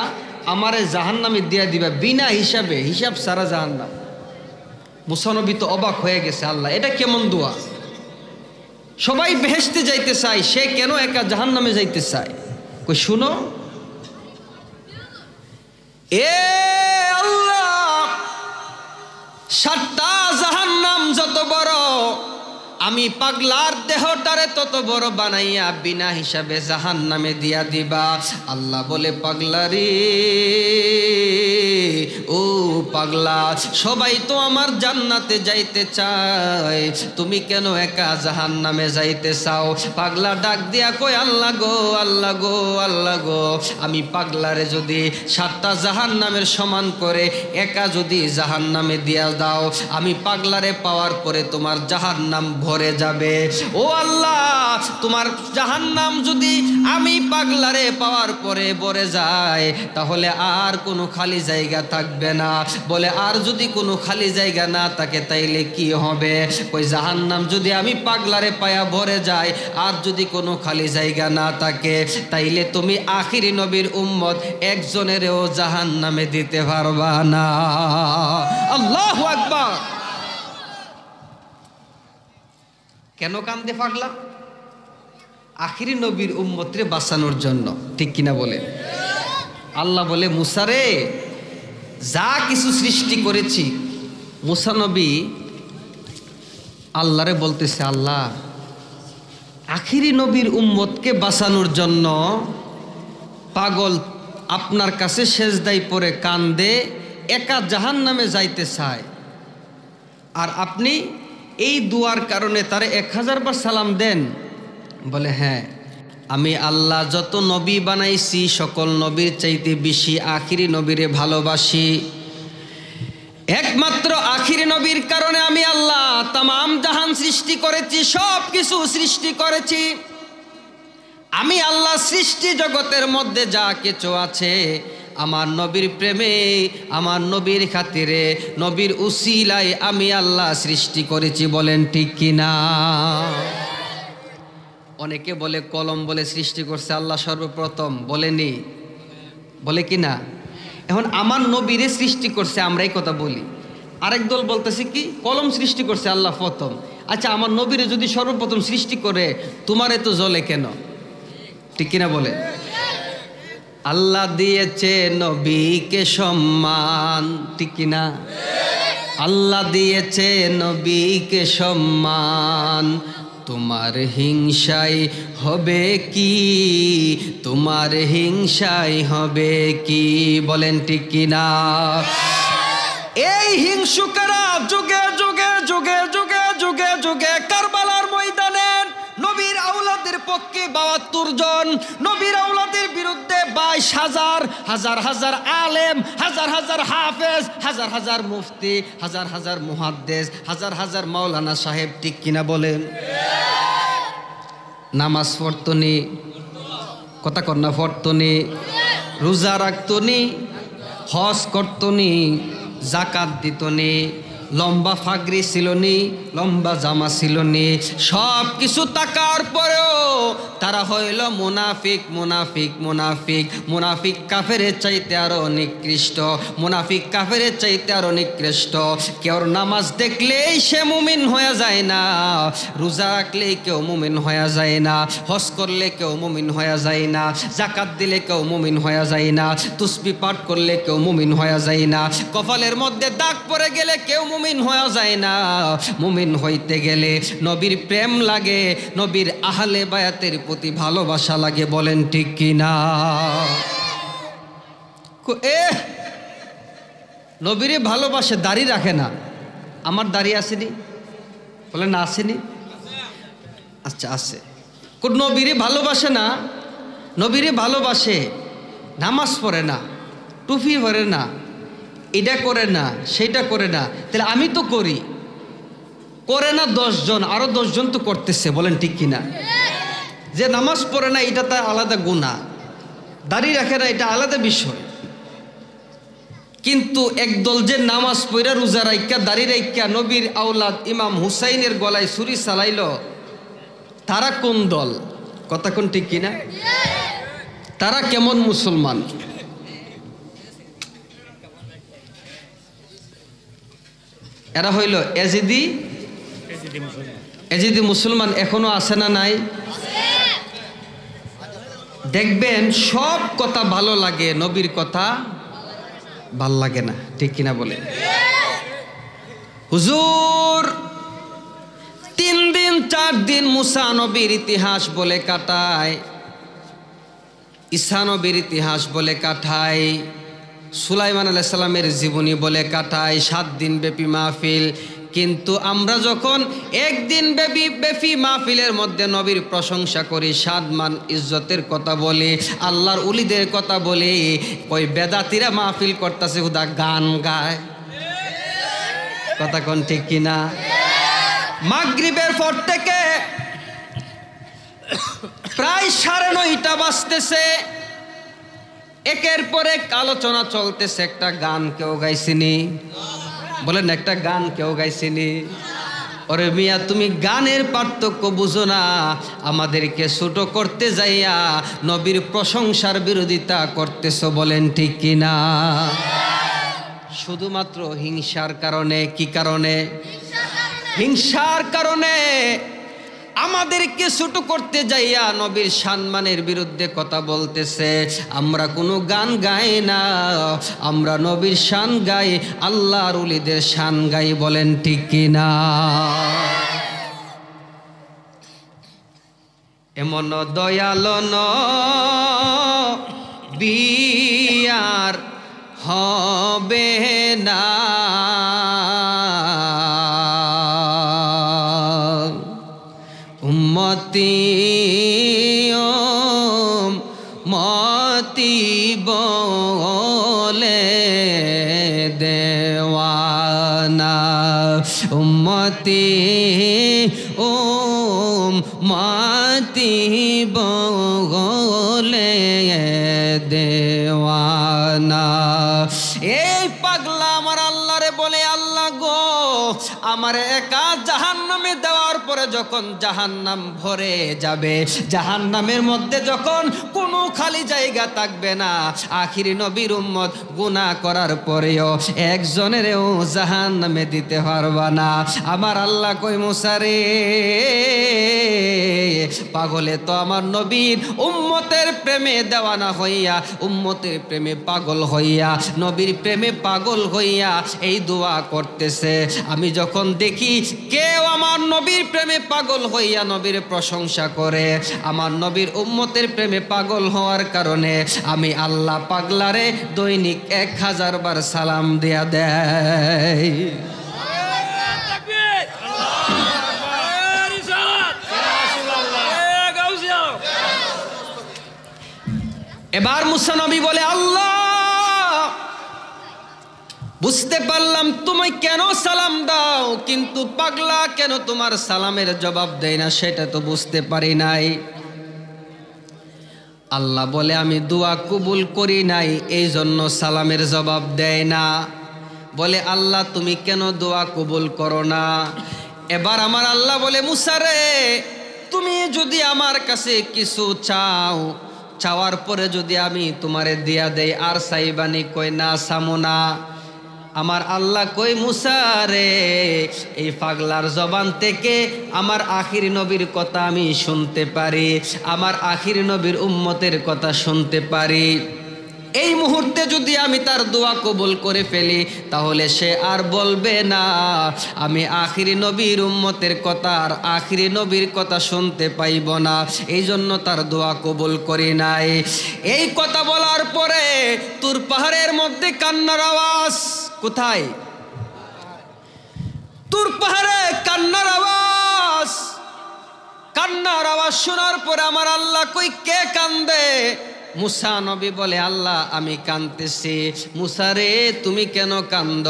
আমারে জাহান্নামে দিয়া দিবা বিনা হিসাবে, হিসাব সারা জাহান্নাম। মুসা নবী তো অবাক হয়ে গেছে, আল্লাহ এটা কেমন দোয়া? সবাই বেহেশতে যাইতে চায়, সে কেন একা জাহান্নামে যাইতে চায়? কই শুনো, এ আল্লাহ, 7টা জাহান্নাম যত বড় আমি পাগলার দেহটারে তত বড় বানাইয়া বিনা হিসাবে জাহান্নামে দিয়া দিবা। আল্লাহ বলে, পাগলারে, ও পাগলা, সবাই তো আমার জান্নাতে যাইতে চায়, তুমি কেন একা জাহান্নামে যাইতে চাও? পাগলা ডাক দিয়া কই, আল্লাহ গো, আল্লাহ গো, আল্লাহ গো, আমি পাগলারে যদি 7টা জাহান্নামের সমান করে একা যদি জাহান্নামে দিয়া দাও, আমি পাগলারে পাওয়ার পরে তোমার জাহান্নাম ভরে যাবে। ও আল্লাহ, তোমার জাহান্নাম যদি আমি পাগলারে পাওয়ার পরে ভরে যায়, তাহলে আর কোনো খালি জায়গা থাকবে না। বলে, আর যদি কোনো খালি জায়গা না থাকে তাইলে কি হবে? ওই জাহান্নাম যদি আমি পাগলারে পায়া ভরে যায়, আর যদি কোনো খালি জায়গা না থাকে, তাইলে তুমি আখিরি নবীর উম্মত একজনেরও জাহান্নামে দিতে পারবা না। আল্লাহু আকবার। কেন কান্দে পাগলা? আখিরি নবীর উম্মতরে বাঁচানোর জন্য, ঠিক কিনা বলে? আল্লাহ বলে, মুসা রে, যা কিছু সৃষ্টি করেছি, মুসা নবী আল্লাহরে বলতেছে, আল্লাহ, আখিরি নবীর উম্মতকে বাঁচানোর জন্য পাগল আপনার কাছে সেজদায় পড়ে কান্দে, একা জাহান্নামে যাইতে চায়, আর আপনি এই দুয়ার কারণে তারে 1000 বার সালাম দেন। বলে, হ্যাঁ, আমি আল্লাহ যত নবী বানাইছি সকল নবীর চাইতে বেশি আখিরি নবীরে ভালোবাসি। একমাত্র আখিরি নবীর কারণে আমি আল্লাহ তামাম জাহান সৃষ্টি করেছি, সব কিছু সৃষ্টি করেছি। আমি আল্লাহ সৃষ্টি জগতের মধ্যে যা কিছু আছে আমার নবীর প্রেমে, আমার নবীর খাতিরে, নবীর উসিলায় আমি আল্লাহ সৃষ্টি করেছি। বলেন ঠিক কিনা? অনেকে বলে কলম বলে সৃষ্টি করছে আল্লাহ সর্বপ্রথম, বলেনি? বলে কি না? এখন আমার নবীরে সৃষ্টি করছে, আমরা এই কথা বলি। আরেক দল বলতেছে কি, কলম সৃষ্টি করছে আল্লাহ প্রথম। আচ্ছা, আমার নবীরে যদি সর্বপ্রথম সৃষ্টি করে, তোমারে তো জ্বলে কেন? ঠিক কিনা বলে? আল্লাহ দিয়েছে নবীকে সম্মান, ঠিক কিনা? আল্লাহ দিয়েছে নবীকে সম্মান, তোমার হিংসাই হবে কি? তোমার হিংসাই হবে কি? বলেন ঠিক কিনা? এই হিংসুকেরা যুগে যুগে যুগে যুগে যুগে যুগে কারবালার ময়দানে নবীর আওলাদের পক্ষে 72 জন, নবীর আওলাদের বিরুদ্ধে 22,000, হাজার হাজার আলেম, হাজার হাজার হাফেজ, হাজার হাজার মুফতি, হাজার হাজার মুহাদ্দিস, হাজার হাজার মাওলানা সাহেব, ঠিক কিনা বলেন? নামাজ পড়তনি, কথা কন্যা পড়তনি, রোজা রাখতনি, হজ করতনি, জাকাত দিতনি, লম্বা ফাগরি ছিলনি, লম্বা জামা ছিলনি, সব কিছু থাকার পরেও তারা হইল মুনাফিক, মুনাফিক, মুনাফিক। মুনাফিক কাফেরের চাইতে আরো নিকৃষ্ট, মুনাফিক কাফেরের চাইতে আরো নিকৃষ্ট। কেউ নামাজ দেখলেই সে মুমিন হয়ে যায় না, রোজা রাখলেই কেউ মুমিন হয়ে যায় না, হজ করলে কেউ মুমিন হয়ে যায় না, জাকাত দিলে কেউ মুমিন হয়ে যায় না, তুসবিহ পাঠ করলে কেউ মুমিন হয়ে যায় না, কপালের মধ্যে দাগ পড়ে গেলে কেউ মুমিন হয়ে যায় না। মুমিন হইতে গেলে নবীর প্রেম লাগে, নবীর আহলে বায়াতের প্রতি ভালোবাসা লাগে। বলেন ঠিক কিনা? নবীরে ভালোবাসে, দাড়ি রাখে না। আমার দাড়ি আসেনি? বলে না, আসেনি? আচ্ছা, আছে। নবীরে ভালোবাসে না, নবীরে ভালোবাসে, নামাজ পড়ে না, টুপি পরে না, এটা করে না, সেটা করে না, তাহলে আমি তো করি। করে না 10 জন, আরো 10 জন তো করতেছে। বলেন ঠিক কিনা? যে নামাজ পড়ে না এটা তার আলাদা গুনাহ, দাড়ি রাখে না এটা আলাদা বিষয়। কিন্তু একদল যে নামাজ পড়া রোজা রাইকা দাড়ি রাইকা নবীর আওলাদ ইমাম হুসাইনের গলায় ছুরি চালাইল, তারা কোন দল? কথা কোন ঠিক কিনা? তারা কেমন মুসলমান? এরা হইল এজিদি মুসলমান। এখনো আছে না নাই? দেখবেন সব কথা ভালো লাগে, নবীর কথা ভাল লাগে না, ঠিক কিনা বলে? হুজুর 3 দিন 4 দিন মুসা নবীর ইতিহাস বলে কাটায়, ঈসা নবীর ইতিহাস বলে কাটায়, সুলাইমান আলাইহিস সালামের জীবনী বলে কাটায়, 7 দিন ব্যাপী মাহফিল। কিন্তু আমরা যখন একদিন ব্যাপী মাহফিলের মধ্যে নবীর প্রশংসা করি, সম্মান ইজ্জতের কথা বলি, আল্লাহর উলিদের কথা বলি, ওই বেদাতিরা মাহফিল করতেছে হুদা গান গায়। কথা কোন ঠিক কিনা? মাগরিবের পর থেকে প্রায় 9:30 বাজতেছে, একের পর এক আলোচনা চলতেছে। একটা গান কেউ গাইছিনি? বলেন একটা গান কেউ গাইছিনি? ওরে মিয়া, তুমি গানের পার্থক্য বুঝো না, আমাদেরকে ছোট করতে যাইয়া নবীর প্রশংসার বিরোধিতা করতেছো। বলেন ঠিক কিনা? শুধুমাত্র হিংসার কারণে। কি কারণে? হিংসার কারণে আমাদেরকে ছোট করতে যাইয়া নবীর সম্মানের বিরুদ্ধে কথা বলতেছে। আমরা কোনো গান গাই না, আমরা নবীর শান গাই, আল্লাহর ওলিদের শান গাই। বলেন ঠিক কিনা? এমন দয়ালো নবী আর হবে না, উম্মতি মতি বলে দেওয়ানা, উম্মতি মতি বলে দেওয়ানা। এই পাগলা আমার আল্লাহরে বলে, আল্লাহ গো, আমার একা জাহান্নামে দেওয়ার পরে যখন জাহান্নাম ভরে যাবে, জাহান্নামের মধ্যে যখন কোনো খালি জায়গা থাকবে না, আখিরি নবীর উম্মত গুনাহ করার পরেও একজনেরও জাহান্নামে দিতে পারবা না। আমার আল্লাহ কই, মুসা রে, পাগলে তো আমার নবীর উম্মতের প্রেমে দেওয়ানা হইয়া, উম্মতের প্রেমে পাগল হইয়া, নবীর প্রেমে পাগল হইয়া এই দোয়া করতেছে। আমি যখন দেখি কেউ আমার নবীর প্রেমে পাগল হইয়া নবীর প্রশংসা করে, আমার নবীর উম্মতের প্রেমে পাগল হওয়ার কারণে আমি আল্লাহ পাগলারে দৈনিক 1000 বার সালাম দিয়া দেয়। এবার মুসা নবী বলে, আল্লাহ বুঝতে পারলাম তুমি কেন সালাম দাও, কিন্তু পাগলা কেন তোমার সালামের জবাব দেয় না সেটা তো বুঝতে পারি নাই। আল্লাহ বলে, আমি দোয়া কবুল করি নাই, এই জন্য সালামের জবাব দেয় না। বলে, আল্লাহ তুমি কেন দোয়া কবুল করো না? এবার আমার আল্লাহ বলে, মুসা রে, তুমি যদি আমার কাছে কিছু চাও, চাওয়ার পরে যদি আমি তোমারে দিয়া দেই আর চাইবানি? কই না, চামো না। আমার আল্লাহ কই, মুসা রে, এই পাগলার জবান থেকে আমার আখির নবীর কথা আমি শুনতে পারি, আমার আখির নবীর উম্মতের কথা শুনতে পারি। এই মুহূর্তে যদি আমি তার দোয়া কবুল করে ফেলি, তাহলে সে আর বলবে না আমি আখিরি নবীর উম্মতের কথা আর আখিরি নবীর কথা শুনতে পাইব না, এই জন্য তার দোয়া কবুল করি নাই। এই কথা বলার পরে তুর পাহাড়ের মধ্যে কান্নার আওয়াজ। কোথায়? তুর পাহাড়ে কান্নার আওয়াজ। কান্নার আওয়াজ শোনার পরে আমার আল্লাহ কই, কে কান্দে? মুসা নবী বলে, আল্লাহ আমি কাঁদতেছি। মুসা রে, তুমি কেন কান্দ?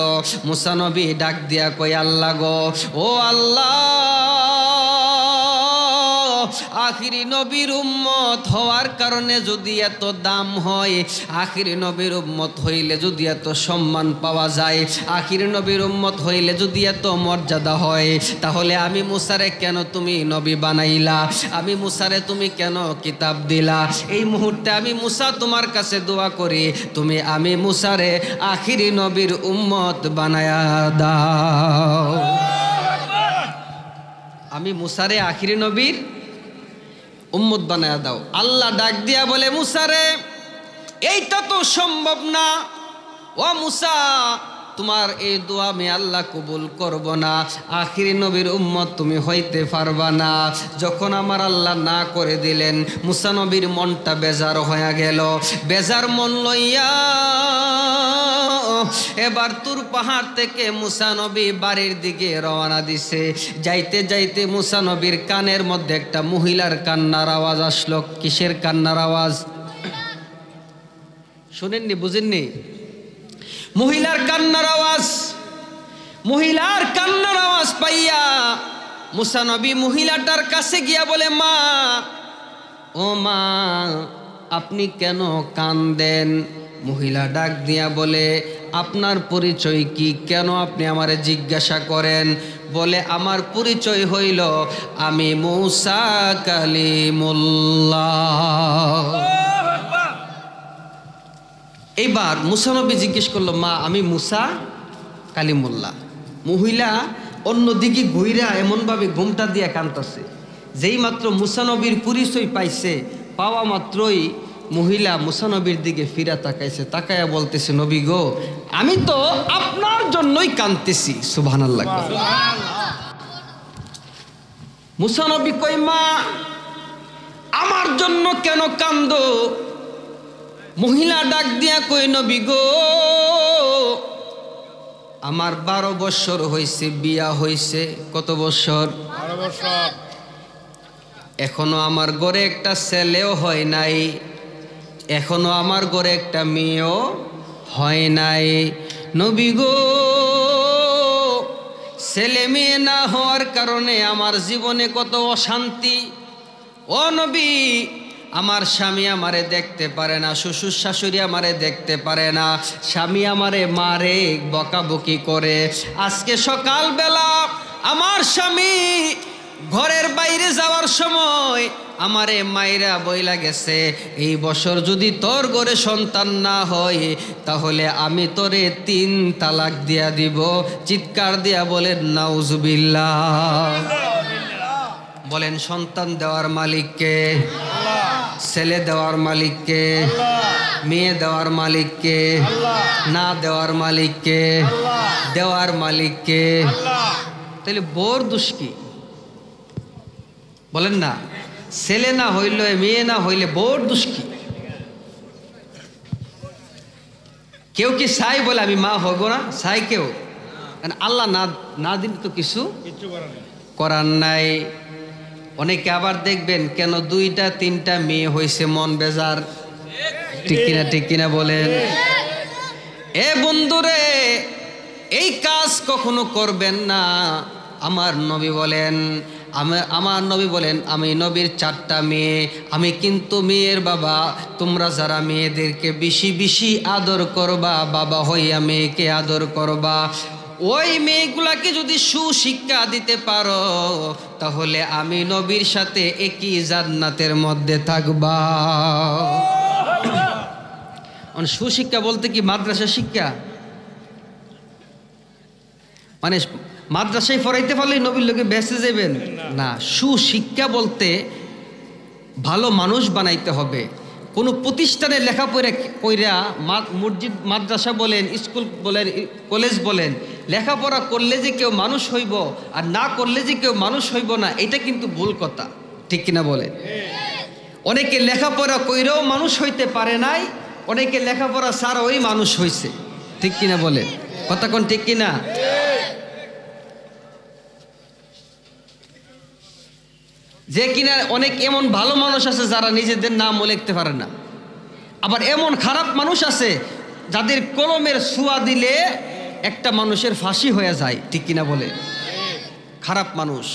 মুসা নবী ডাক দিয়া কই, আল্লাহ গো, ও আল্লাহ, আখিরি নবীর উম্মত হওয়ার কারণে যদি এত দাম হয়, আখিরি নবীর উম্মত হইলে যদি এত সম্মান পাওয়া যায়, আখিরি নবীর উম্মত হইলে যদি এত মর্যাদা হয়, তাহলে আমি মুসারে কেন তুমি নবী বানাইলা? আমি মুসারে তুমি কেন কিতাব দিলা? এই মুহূর্তে আমি মুসা তোমার কাছে দোয়া করি, তুমি আমি মুসারে আখিরি নবীর উম্মত বানায়া দাও। আমি মুসারে আখিরি নবীর উম্মত বানায়া দাও। আল্লাহ ডাক দিয়া বলে, মুসারে এইটা তো সম্ভব না, ও মুসা তোমার এই দোয়া আমি আল্লাহ কবুল করব না, আখিরি নবীর উম্মত তুমি হইতে পারবা না। যখন আমার আল্লাহ না করে দিলেন, মুসা নবীর মনটা বেজার হয়ে গেল। বেজার মন লইয়া এবার তুর পাহাড় থেকে মুসা নবী বাড়ির দিকে রওনা দিছে। যাইতে যাইতে মুসা নবীর কানের মধ্যে একটা মহিলার কান্নার আওয়াজ আসলো। কিসের কান্নার আওয়াজ শুনেননি? বুঝেননি? মহিলার কান্নার আওয়াজ। মহিলার কান্নার আওয়াজ পাইয়া মুসা নবী মহিলাটার কাছে গিয়া বলে, মা, ও মা, আপনি কেন কান্দেন? মহিলা ডাক দিয়া বলে, আপনার পরিচয় কি? কেন আপনি আমারে জিজ্ঞাসা করেন? বলে, আমার পরিচয় হইল আমি মুসা কালিমুল্লাহ। এইবার মুসা নবী জিজ্ঞেস করলো, মা, আমি মুসা কালিমুল্লাহ। মহিলা অন্যদিকে ঘুইরা এমনভাবে ঘুমটা দিয়া কাঁদতেছে। যেই মাত্র মুসা নবীর পরিচয় পাইছে, পাওয়া মাত্রই মহিলা মুসা নবীর দিকে ফিরা তাকাইছে। তাকায়া বলতেছে, নবী গো, আমি তো আপনার জন্যই কাঁদতেছি। সুবহানাল্লাহ। মুসা নবী কই, মা, আমার জন্য কেন কান্দো? মহিলা ডাক দিয়া কই, নবী গো, আমার 12 বছর হয়েছে বিয়া হয়েছে। কত বছর? 12 বছর। এখনো আমার ঘরে একটা ছেলেও হয় নাই, এখনো আমার ঘরে একটা মেয়েও হয় নাই। নবী গো, ছেলে মেয়ে না হওয়ার কারণে আমার জীবনে কত অশান্তি। ও নবী, আমার স্বামী আমারে দেখতে পারে না, শ্বশুর শাশুড়ি আমারে দেখতে পারে না, স্বামী আমারে মারে, বকাবকি করে। আজকে সকালবেলা আমার স্বামী ঘরের বাইরে যাওয়ার সময় আমারে মাইরা বইলা গেছে, এই বছর যদি তোর ঘরে সন্তান না হয় তাহলে আমি তোরে 3 তালাক দিয়া দিব। চিৎকার দিয়া বলেন নাউজুবিল্লাহ। বলেন, সন্তান দেওয়ার মালিককে? ছেলে দেওয়ার মালিককে? মেয়ে দেওয়ার মালিককে? না দেওয়ার মালিককে? দেওয়ার মালিককে। তাহলে বোর দোষ কি? বলেন না, ছেলে না হইলে, মেয়ে না হইলে বোর দোষ কি? কেউ কি চাই বলে আমি মা হব না? চাই কেউ? আল্লাহ না দিন তো কিছু করার নাই। অনেকে আবার দেখবেন কেন 2টা 3টা মেয়ে হয়েছে, মন বেজার। ঠিক কিনা? ঠিক কিনা বলেন? এ বন্ধুরে, এই কাজ কখনো করবেন না। আমার নবী বলেন, আমি নবীর 4টা মেয়ে, আমি কিন্তু মেয়ের বাবা। তোমরা যারা মেয়েদেরকে বেশি বেশি আদর করবা, বাবা হইয়া মেয়েকে আদর করবা, ওই মেয়েগুলাকে যদি সুশিক্ষা দিতে পারো তাহলে আমি নবীর সাথে একই জান্নাতের মধ্যে থাকবা। সুশিক্ষা বলতে কি মাদ্রাসা শিক্ষা? মানে মাদ্রাসায় পড়াইতে পারলেই নবীর লোকে বেঁচে যাবেন না। সুশিক্ষা বলতে ভালো মানুষ বানাইতে হবে। কোনো প্রতিষ্ঠানে লেখাপড়া কইরা, মসজিদ মাদ্রাসা বলেন, স্কুল বলেন, কলেজ বলেন, লেখাপড়া করলে যে কেউ মানুষ হইব আর না করলে যে কেউ মানুষ হইব না, এটা কিন্তু ভুল কথা। ঠিক কিনা বলে? অনেকে লেখাপড়া কইরাও মানুষ হইতে পারে নাই, অনেকে লেখাপড়া ছাড়াই মানুষ হইছে। ঠিক কিনা বলে? কথা কোন ঠিক কিনা? যে কিনা অনেক এমন ভালো মানুষ আছে যারা নিজেদের নামও লিখতে পারে না, আবার এমন খারাপ মানুষ আছে যাদের কলমের ছোঁয়া দিলে একটা মানুষের ফাঁসি হয়ে যায়। ঠিক কিনা বলে? খারাপ মানুষ।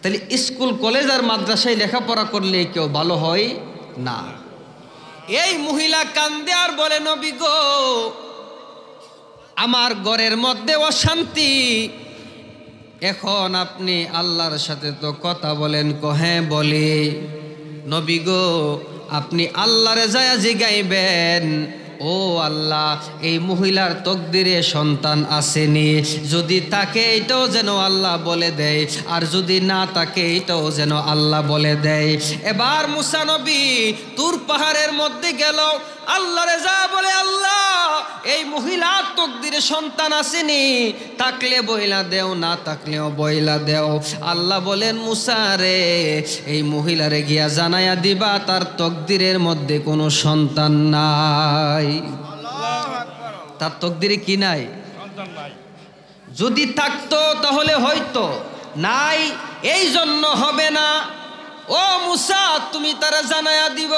তাহলে স্কুল কলেজ আর মাদ্রাসায় লেখাপড়া করলে কেউ ভালো হয় না। এই মহিলা কান্দে আর বলে, নবী গো, আমার ঘরের মধ্যে অশান্তি, এখন আপনি আল্লাহর সাথে তো কথা বলেন। হ্যাঁ বলি। নবী গো, আপনি আল্লাহরে যায় জিগাইবেন, ও আল্লাহ, এই মহিলার তকদিরে সন্তান আসেনি, যদি তাকে এটাও যেন আল্লাহ বলে দেয়, আর যদি না তাকে এটাও যেন আল্লাহ বলে দেয়। এবার মুসা নবী তুর পাহাড়ের মধ্যে গেল, আল্লাহরে যা বলে, আল্লাহ, এই মহিলার তকদিরে সন্তান আসেনি, থাকলে বইলা দেও, না থাকলেও বইলা দেও। আল্লাহ বলেন, মুসা রে, এই মহিলারে গিয়া জানাইয়া দিবা তার তকদিরের মধ্যে কোনো সন্তান নাই। তার তকদিরে কি নাই? যদি থাকতো তাহলে হয়তো, নাই, এই জন্য হবে না। ও মুসা, তুমি তারা জানায়া দিব।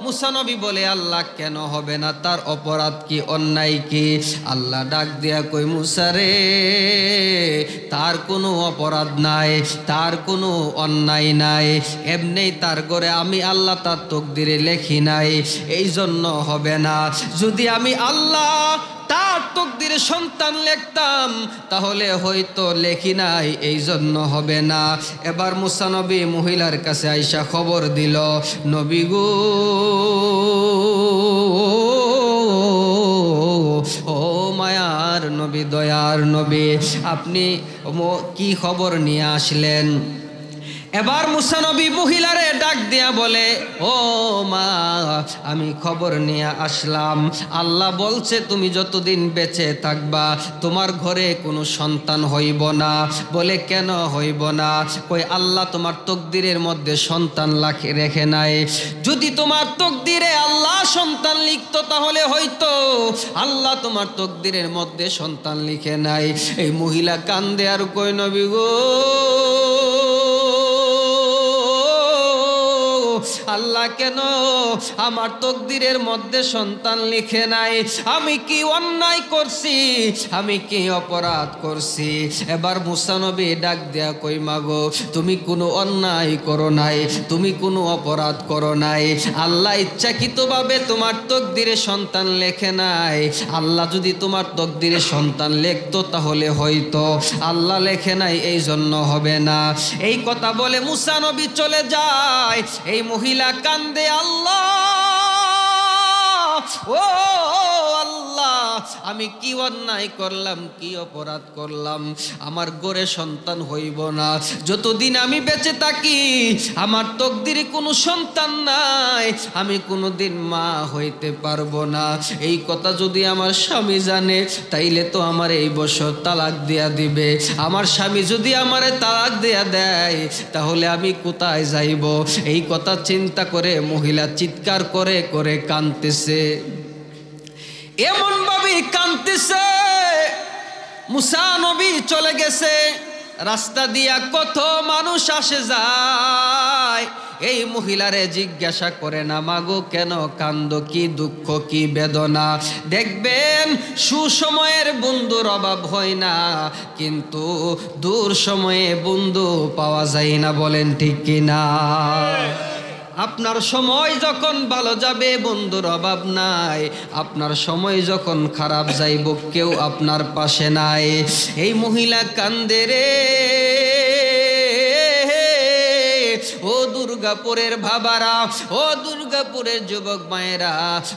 মুসা নবী বলে, আল্লাহ কেন হবে না? তার অপরাধ কি, অন্যায় কি? আল্লাহ ডাক দিয়া কই, মুসা রে, তার কোনো অপরাধ নাই, তার কোনো অন্যায় নাই, এমনি তার ঘরে আমি আল্লাহ তার তকদিরে লেখি নাই, এই জন্য হবে না। যদি আমি আল্লাহ তার তকদিরে সন্তান লিখতাম তাহলে হয়তো লেখি নাই, এই জন্য হবে না। এবার মুসা নবী মহিলার কাছে আইসা খবর দিল, নবী গো, ও মায়ার নবী, দয়ার নবী, আপনি কি খবর নিয়ে আসলেন? এবার মুসা নবী মহিলারে ডাক দিয়া বলে, ও মা, আমি খবর নিয়ে আসলাম, আল্লাহ বলছে তুমি যতদিন বেঁচে থাকবা তোমার ঘরে কোনো সন্তান হইব না। বলে, কেন হইব না? কই, আল্লাহ তোমার তকদিরের মধ্যে সন্তান রেখে নাই। যদি তোমার তকদিরে আল্লাহ সন্তান লিখতো তাহলে হয়তো, আল্লাহ তোমার তকদিরের মধ্যে সন্তান লিখে নাই। এই মহিলা কান্দে আর কই, নবী গো, আল্লাহ কেন আমার তকদিরের মধ্যে সন্তান লিখে নাই? আমি কি অন্যায় করছি? আমি কি অপরাধ করছি? এবার মুসা নবী ডাক দেয়া কই, মাগো, তুমি কোনো অন্যায় করো নাই, তুমি কোনো অপরাধ করো নাই। আল্লাহ ইচ্ছাকৃতভাবে তোমার তকদিরে সন্তান লেখে নাই। আল্লাহ যদি তোমার তকদিরে সন্তান লিখতো তাহলে হয়তো, আল্লাহ লেখে নাই, এই জন্য হবে না। এই কথা বলে মুসা নবী চলে যায়। এই মহিলা কান্দে, আল্লাহ, ও আল্লাহ, আমি কি অন্যায় করলাম, কি অপরাধ করলাম? আমার ঘরে সন্তান হইব না, যতদিন আমি বেঁচে থাকি আমার তকদিরে কোনো সন্তান নাই, আমি কোনোদিন মা হইতে পারবো না। এই কথা যদি আমার স্বামী জানে তাইলে তো আমার এই বছর তালাক দেয়া দিবে। আমার স্বামী যদি আমারে তালাক দেয়া দেয় তাহলে আমি কোথায় যাইব? এই কথা চিন্তা করে মহিলা চিৎকার করে করে কাঁদতেছে, এমন ভাবে কাঁদতেছে। মুসা নবী চলে গেছে, রাস্তা দিয়া কত মানুষ আসে যায়। এই মহিলারে জিজ্ঞাসা করে না, মাগো কেন কান্দো, কি দুঃখ, কি বেদনা? দেখবেন সুসময়ের বন্ধুর অভাব হয় না, কিন্তু দূর সময়ে বন্ধু পাওয়া যায় না। বলেন ঠিক কিনা? আপনার সময় যখন ভালো যাবে বন্ধুর অভাব নাই, আপনার সময় যখন খারাপ যাইব কেউ আপনার পাশে নাই। এই মহিলা কান্দে রে, ও দুর্গাপুরের বাবারা, ও দুর্গাপুরের যুবক মায়েরা,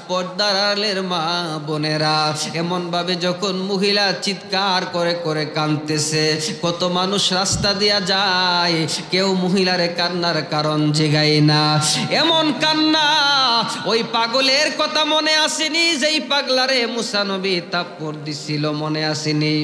পর্দার আড়ালের মা বোনেরা, এমন ভাবে যখন মহিলা চিৎকার করে করে কাঁদতেছে, কত মানুষ রাস্তা দিয়া যায়, কেউ মহিলারে কান্নার কারণ জিগায় না। এমন কান্না, ওই পাগলের কথা মনে আসেনি যেই পাগলারে মুসা নবী থাপ্পড় দিছিল? মনে আসেনি?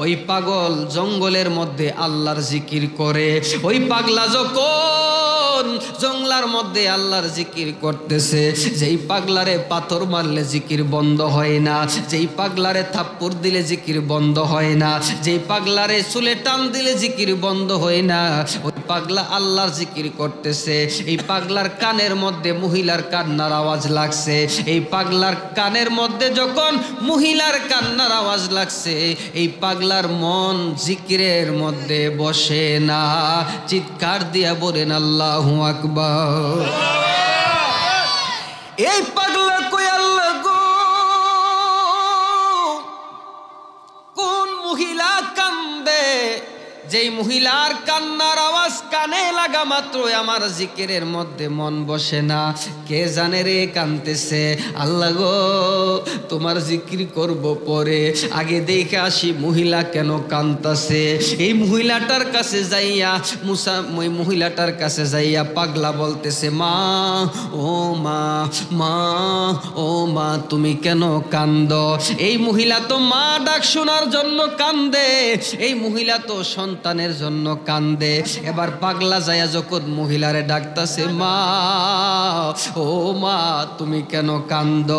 ওই পাগল জঙ্গলের মধ্যে আল্লাহর জিকির করে। ওই পাগলা যখন যখন জংলার মধ্যে আল্লাহর জিকির করতেছে, যেই পাগলারে পাথর মারলে জিকির বন্ধ হয় না, যেই পাগলারে থাপ্পড় দিলে জিকির বন্ধ হয় না, যেই পাগলারে চুলে টান দিলে জিকির বন্ধ হয় না, ওই পাগলা আল্লাহর জিকির করতেছে। এই পাগলার কানের মধ্যে মহিলার কান্নার আওয়াজ লাগছে। এই পাগলার কানের মধ্যে যখন মহিলার কান্নার আওয়াজ লাগছে, এই পাগলার মন জিকিরের মধ্যে বসে না। চিৎকার দিয়া বলেন আল্লাহু আকবার। এই পাগলা কই আল্লাহ গো, কোন মহিলা কান্দে, যেই মহিলার কান্নার আওয়াজ কানে লাগা মাত্র আমার জিকিরের মধ্যে মন বসে না। কে জানে রে কানতেছে। আল্লাহ গো, তোমার জিকির করব পরে, আগে দেখে আসি মহিলা কেন কানতাছে। এই মহিলাটার কাছে যাইয়া ওই মহিলাটার কাছে যাইয়া পাগলা বলতেছে, মা ও মা, মা ও মা, তুমি কেন কান্দ? এই মহিলা তো মা ডাক শোনার জন্য কান্দে, এই মহিলা তো সন্তানের জন্য কান্দে। এবার পাগলা যায়া যখন মহিলারে ডাকতাছে, মা ও মা, তুমি কেন কান্দ?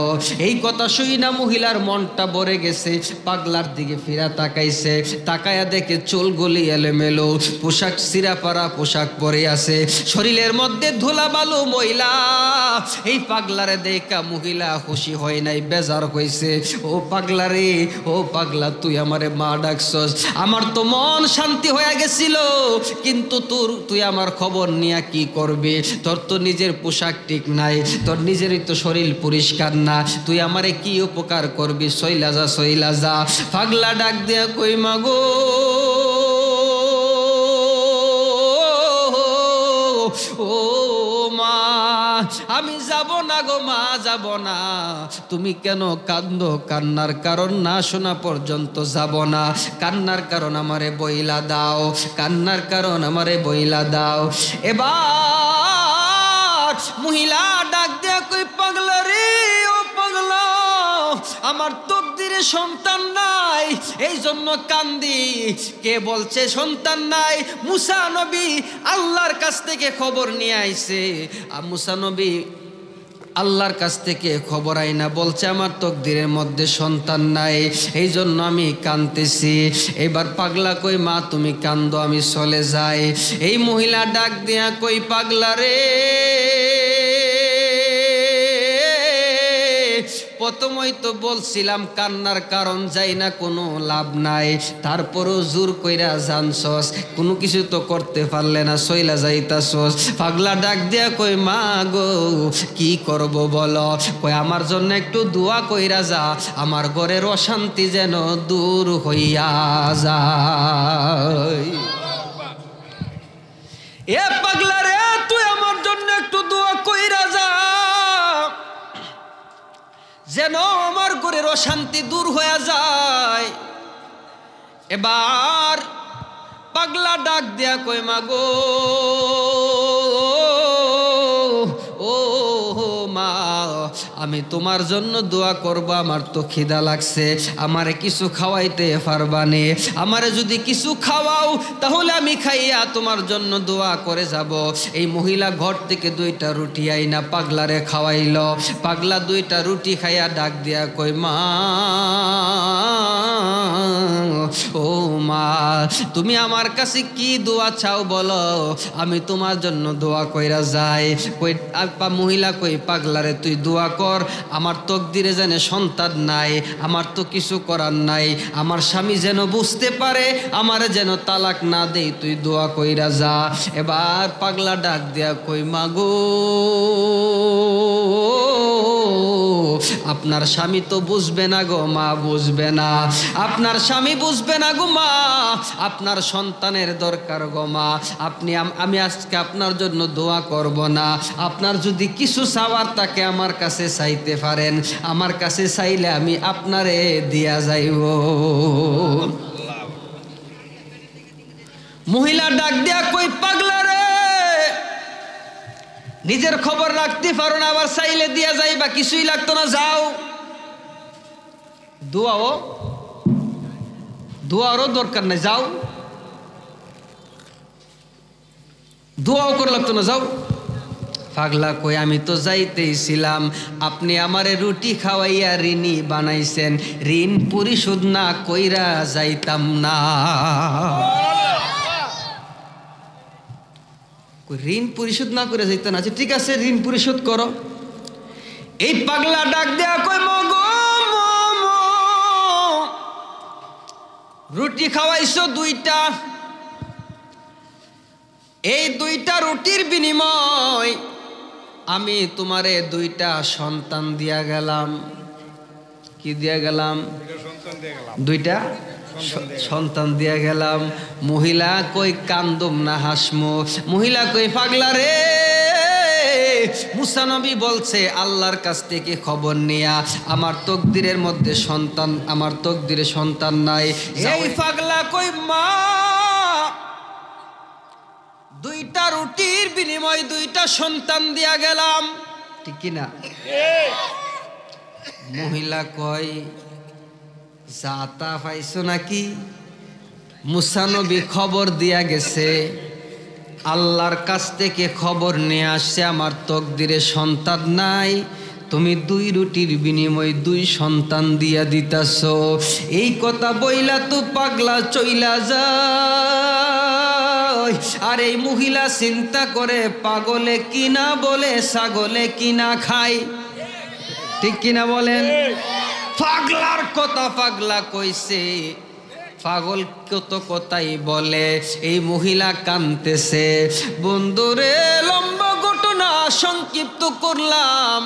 এই কথা শুই না মহিলার মনটা ভরে গেছে। পাগলার দিকে ফিরা তাকাইছে, তাকায়া দেখে চুলগুলি এলোমেলো, পোশাক চিরাপাড়া পোশাক পরে আছে, শরীরের মধ্যে ধুলা বালু ময়লা। এই পাগলারে দেখা মহিলা খুশি হয় নাই, বেজার হইছে। ও পাগলা রে, ও পাগলা, তুই আমারে মা ডাকছস, আমার তো মন শান্তি হয়ে গেছিল, কিন্তু তুই আমার খবর নিয়ে কি করবি? তোর তো নিজের পোশাক ঠিক নাই, তোর নিজেরই তো শরীর পরিষ্কার না, তুই আমারে কি উপকার করবি? সইলা যা, সইলা যা। পাগলা ডাক দিয়া কই, মাগো ও মা, আমি যাব না গো মা, যাব না। তুমি কেন কান্দো? কান্নার কারণ না শোনা পর্যন্ত যাব না। কান্নার কারণ আমারে বইলা দাও, কান্নার কারণ আমারে বইলা দাও। এবার মহিলা ডাক দিয়া কই, পাগলা রে, ও পাগলা, আমার তকদিরে সন্তান নাই, এই জন্য কান্দি। কে বলছে সন্তান নাই? মুসা নবী আল্লাহর কাছ থেকে খবর নিয়ে আইছে। মুসা নবী আল্লাহর কাছ থেকে খবর আইনা বলছে, আমার তকদিরের মধ্যে সন্তান নাই, এই জন্য আমি কাঁদতেছি। এবার পাগলা কই, মা তুমি কান্দো, আমি চলে যাই। এই মহিলা ডাক দিয়া কই, পাগলা রে, প্রথমই তো বলছিলাম কান্নার কারণ যাই না, কোনো লাভ নাই, তারপরও জোর কইরা জানছস, কোনো কিছু তো করতে পারলে না, সইলা যাইতাছস। পাগলা ডাক দিয়া কই, মা গো, কি করব বলো? কই, আমার জন্য একটু দোয়া কইরা যা, আমার ঘরের অশান্তি যেন দূর হইয়া যায়। এ পাগলা রে, তুই আমার জন্য একটু দোয়া কইরা যা, যেন আমার ঘরের অশান্তি দূর হয়ে যায়। এবার পাগলা ডাক দিয়া কই, মাগো ও মা, আমি তোমার জন্য দোয়া করব, আমার তো খিদা লাগছে, আমারে কিছু খাওয়াইতে পারবানে? আমারে যদি কিছু খাওয়াও তাহলে আমি খাইয়া তোমার জন্য দোয়া করে যাব। এই মহিলা ঘর থেকে 2টা রুটি আইনা পাগলারে খাওয়াইল। পাগলা 2টা রুটি খাইয়া ডাক দিয়া কই, মা ও মা, তুমি আমার কাছে কি দোয়া চাও বলো, আমি তোমার জন্য দোয়া কইরা যাই। কই মহিলা কই, পাগলারে তুই দোয়া কর, আমার তকদিরে জানে সন্তান নাই, আমার তো কিছু করার নাই, আমার স্বামী যেন বুঝতে পারে, আমারে যেন তালাক না দেই, তুই দোয়া কইরা যা। এবার পাগলা ডাক দিয়া কই, মাগো আপনার স্বামী তো বুঝবে না গো মা, বুঝবে না, আপনার স্বামী বুঝবে না গো মা, আপনার সন্তানের দরকার গো মা, আমি আজকে আপনার জন্য দোয়া করব না, আপনার যদি কিছু চাওয়ার তাকে আমার কাছে চাইতে পারেন, আমার কাছে চাইলে আমি আপনারে দিয়া যাইব। মহিলা ডাক দিয়া কই, পাগলা রে, নিজের খবর রাখতে পারো না, আবার চাইলে দিয়া যাইবা, কিছুই লাগতো না, যাও। দোয়ারও দরকার নাই, যাও। দোয়াও করা লাগতো না, যাও। পাগলা কই আমি তো যাইতেইছিলাম, আপনি আমারে রুটি খাওয়াইয়া ঋণী বানাইছেন, ঋণ পরিশোধ না কইরা যাইতাম না। ঋণ পরিশোধ না করে যাইতাম না, আচ্ছা ঠিক আছে ঋণ পরিশোধ করো। এই পাগলা ডাক দেয়া কই মগো রুটি খাওয়াইছো 2টা, এই 2টা রুটির বিনিময় আমি তোমারে 2টা সন্তান দিয়া গেলাম। কি দিয়া গেলাম? 2টা সন্তান দিয়া গেলাম। মহিলা কই কান্দুম না হাসমো? মহিলা কই পাগলা রে, মুসা নবী বলছে আল্লাহর কাছ থেকে খবর নিয়া আমার তকদিরের মধ্যে সন্তান, আমার তকদিরে সন্তান নাই। এই পাগলা কই মা 2টা রুটির বিনিময় 2টা সন্তান দিয়া গেলাম, ঠিক কিনা? মহিলা কয় জাতা পাইছো নাকি? মুসা নবী খবর দিয়া গেছে, আল্লাহর কাছ থেকে খবর নিয়ে আসছে আমার তকদিরে সন্তান নাই, তুমি 2 রুটির বিনিময়ে 2 সন্তান দিয়া দিতাছ। এই কথা বইলা তো পাগলা চইলা যায়। আর এই মহিলা চিন্তা করে পাগলে কিনা বলে ছাগলে কিনা খায়, ঠিক কিনা বলেন? পাগলার কথা পাগলা কইছে, পাগল কত কথাই বলে। এই মহিলা কাঁদতেছে। বন্ধুরে লম্বা ঘটনা সংক্ষিপ্ত করলাম।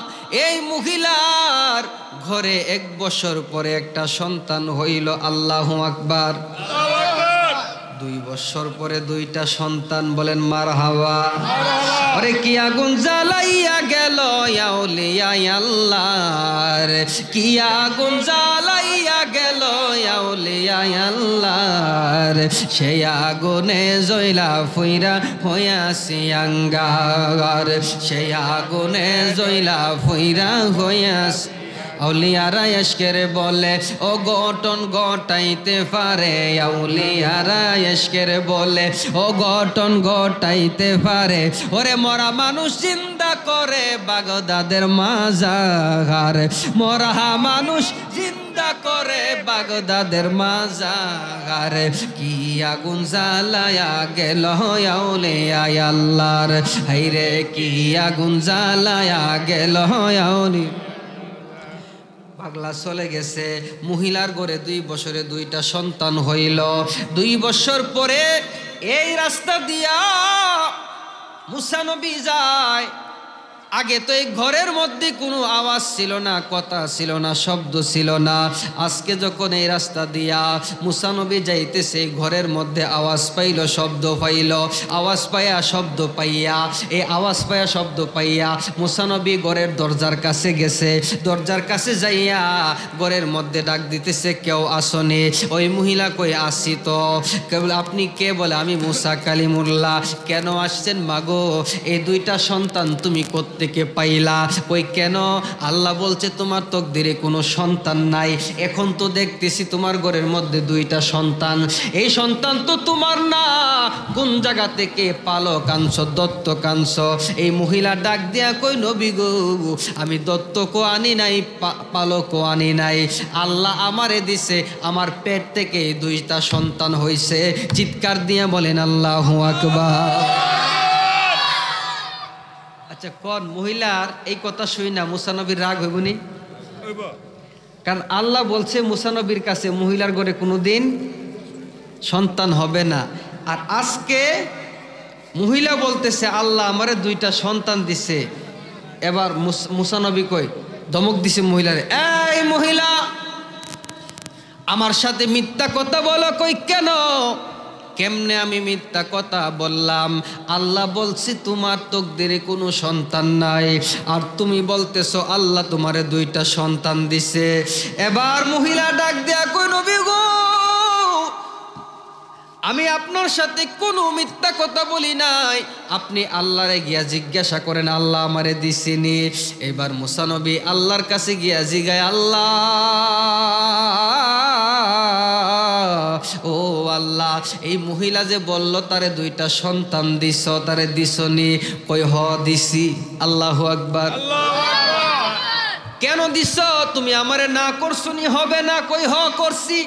এই মহিলার ঘরে 1 বছর পরে একটা সন্তান হইল। আল্লাহু আকবার। 2 বছর পরে 2টা সন্তান, বলেন মারহাবা। আরে কি আগুন জ্বালাইয়া গেল আউলিয়া আল্লাহর, কি আগুন জ্বালাইয়া গেল আউলিয়া আল্লাহর, সেই আগুনে জয়লা ফুইরা হইয়াছি আঙ্গার, সেই আগুনে জয়লা ফুইরা হইয়াছি। আউলিয়ারা এশকের বলে ও গঠন ঘটাইতে পারে, আউলিয়ারা এশকের বলে ও গঠন ঘটাইতে পারে। ওরে মরা মানুষ জিন্দা করে বাগদাদের মাজার, মরা মানুষ জিন্দা করে বাগদাদের মাজার। কি আগুন জ্বালায়া গেল আউলিয়া আল্লাহর, হাইরে কি আগুন জ্বালায়া গেল আউলিয়া। পাগলা চলে গেছে। মহিলার ঘরে 2 বছরে 2টা সন্তান হইল। 2 বছর পরে এই রাস্তা দিয়া মুসা নবী যায়। আগে তো এই ঘরের মধ্যে কোনো আওয়াজ ছিল না, কথা ছিল না, শব্দ ছিল না। আজকে যখন এই রাস্তা দিয়া মুসা নবী যাইতেছে, ঘরের মধ্যে আওয়াজ পাইল, শব্দ পাইল। আওয়াজ পাইয়া শব্দ পাইয়া, এই আওয়াজ পাইয়া শব্দ পাইয়া মুসা নবী ঘরের দরজার কাছে গেছে। দরজার কাছে যাইয়া ঘরের মধ্যে ডাক দিতেছে, কেউ আসনে? ওই মহিলা কই আসি তো। কেবল আপনি কে? বলে আমি মুসা কালিমুল্লাহ। কেন আসছেন মাগো? এই 2টা সন্তান তুমি থেকে পাইলা? কই কেন? আল্লাহ বলছে তোমার তকদিরে কোনো সন্তান নাই। এখন তো দেখতেছি তোমার ঘরের মধ্যে 2টা সন্তান। এই সন্তান তো তোমার না, কোন জায়গা থেকে পালক আনছো, দত্তক আনছো? এই মহিলা ডাক দিয়া কই নবী গো, আমি দত্তকও আনি নাই, পালকও আনি নাই, আল্লাহ আমারে দিছে, আমার পেট থেকে 2টা সন্তান হইছে। চিৎকার দিয়া বলেন আল্লাহু আকবার। আচ্ছা কোন মহিলার এই কথা শুই না মুসা নবীর রাগ হইবনি? কারণ আল্লাহ বলছে মুসা নবীর কাছে মহিলার ঘরে কোনোদিন সন্তান হবে না। আর আজকে মহিলা বলতেছে আল্লাহ আমারে 2টা সন্তান দিছে। এবার মুসা নবী কই ধমক দিছে মহিলারে, এই মহিলা আমার সাথে মিথ্যা কথা বলো। কই কেন? কেমনে আমি মিথ্যা কথা বললাম? আল্লাহ বলছি তোমার তকদিরে কোনো সন্তান নাই, আর তুমি বলতেছো আল্লাহ তোমারে 2টা সন্তান দিছে। এবার মহিলা ডাক দেয়া কই নবী গো, আমি আপনার সাথে কোনো মিথ্যা কথা বলি নাই, আপনি আল্লাহরে গিয়া জিজ্ঞাসা করেন আল্লাহ আমারে দিছেনি। এবার মুসা নবী আল্লাহর কাছে গিয়া জিগায়, আল্লাহ ও আল্লাহ, এই মহিলা যে বলল তারে 2টা সন্তান দিছ, তারে দিছনি? কই হ দিছি। আল্লাহু আকবার। কেন দিছ? তুমি আমারে না করছনি হবে না? কই হ করছি।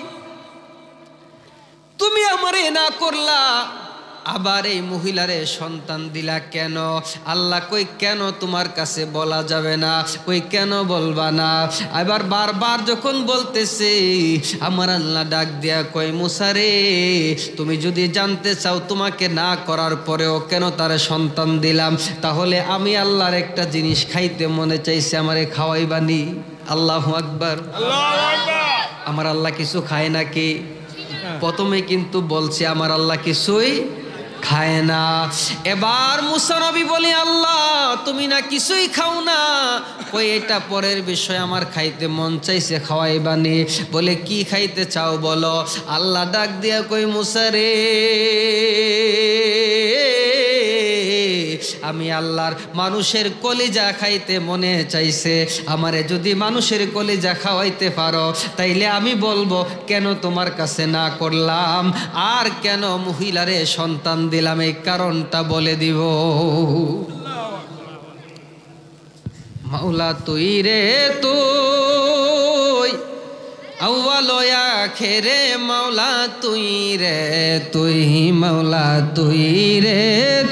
তুমি আমারে না করলা, আবার এই মহিলারে সন্তান দিলা কেন? আল্লাহ কই কেন তোমার কাছে বলা যাবে না? কই কেন বলবা না? এবার বারবার যখন বলতেছে, আমার আল্লাহ ডাক দিয়া কই মুসা রে, তুমি যদি জানতে চাও তোমাকে না করার পরেও কেন তারে সন্তান দিলাম, তাহলে আমি আল্লাহর একটা জিনিস খাইতে মনে চাইছে, আমারে খাওয়াইবানি। আল্লাহু আকবার। আমার আল্লাহ কিছু খায় নাকি? প্রথমে কিন্তু বলছে আমার আল্লাহ কিছুই খায় না। এবার মুসা নবী বলে, আল্লাহ তুমি না কিছুই খাও না। কই এটা পরের বিষয়, আমার খাইতে মন চাইছে, খাওয়াইবানি। বলে কি খাইতে চাও বলো। আল্লাহ ডাক দিয়া কই মুসা রে, আমি আল্লাহর মানুষের কলিজা খাইতে মনে চাইছে, আমারে যদি মানুষের কলিজা খাওয়াইতে পারো তাইলে আমি বলবো কেন তোমার কাছে না করলাম, আর কেন মহিলারে সন্তান দিলাম, এই কারণটা বলে দিব। মাওলা তুই রে তুই, আউয়াল ও আখেরে মাওলা তুই রে তুই, মাওলা তুই রে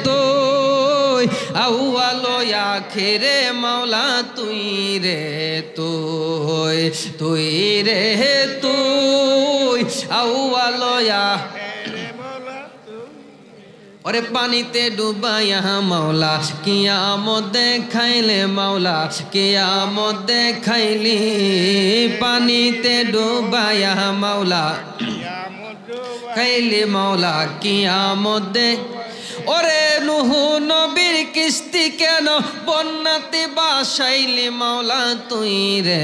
তুই, আউয়াল ও আখেরে মাওলা তুই রে তুই, তুই রে তুই, আউয়াল ও ওরে পানিতে ডুবাইয়া মাওলা কিয়ামত দেখাইলে, মাওলা কিয়ামত দেখাইলি, পানিতে ডুবাইয়া মাওলা খাইলি, মাওলা কিয়ামত দেখ। ওরে নুহু নবীর কিস্তি কেন বন্যাতে বাসাইলি, মাওলা তুই রে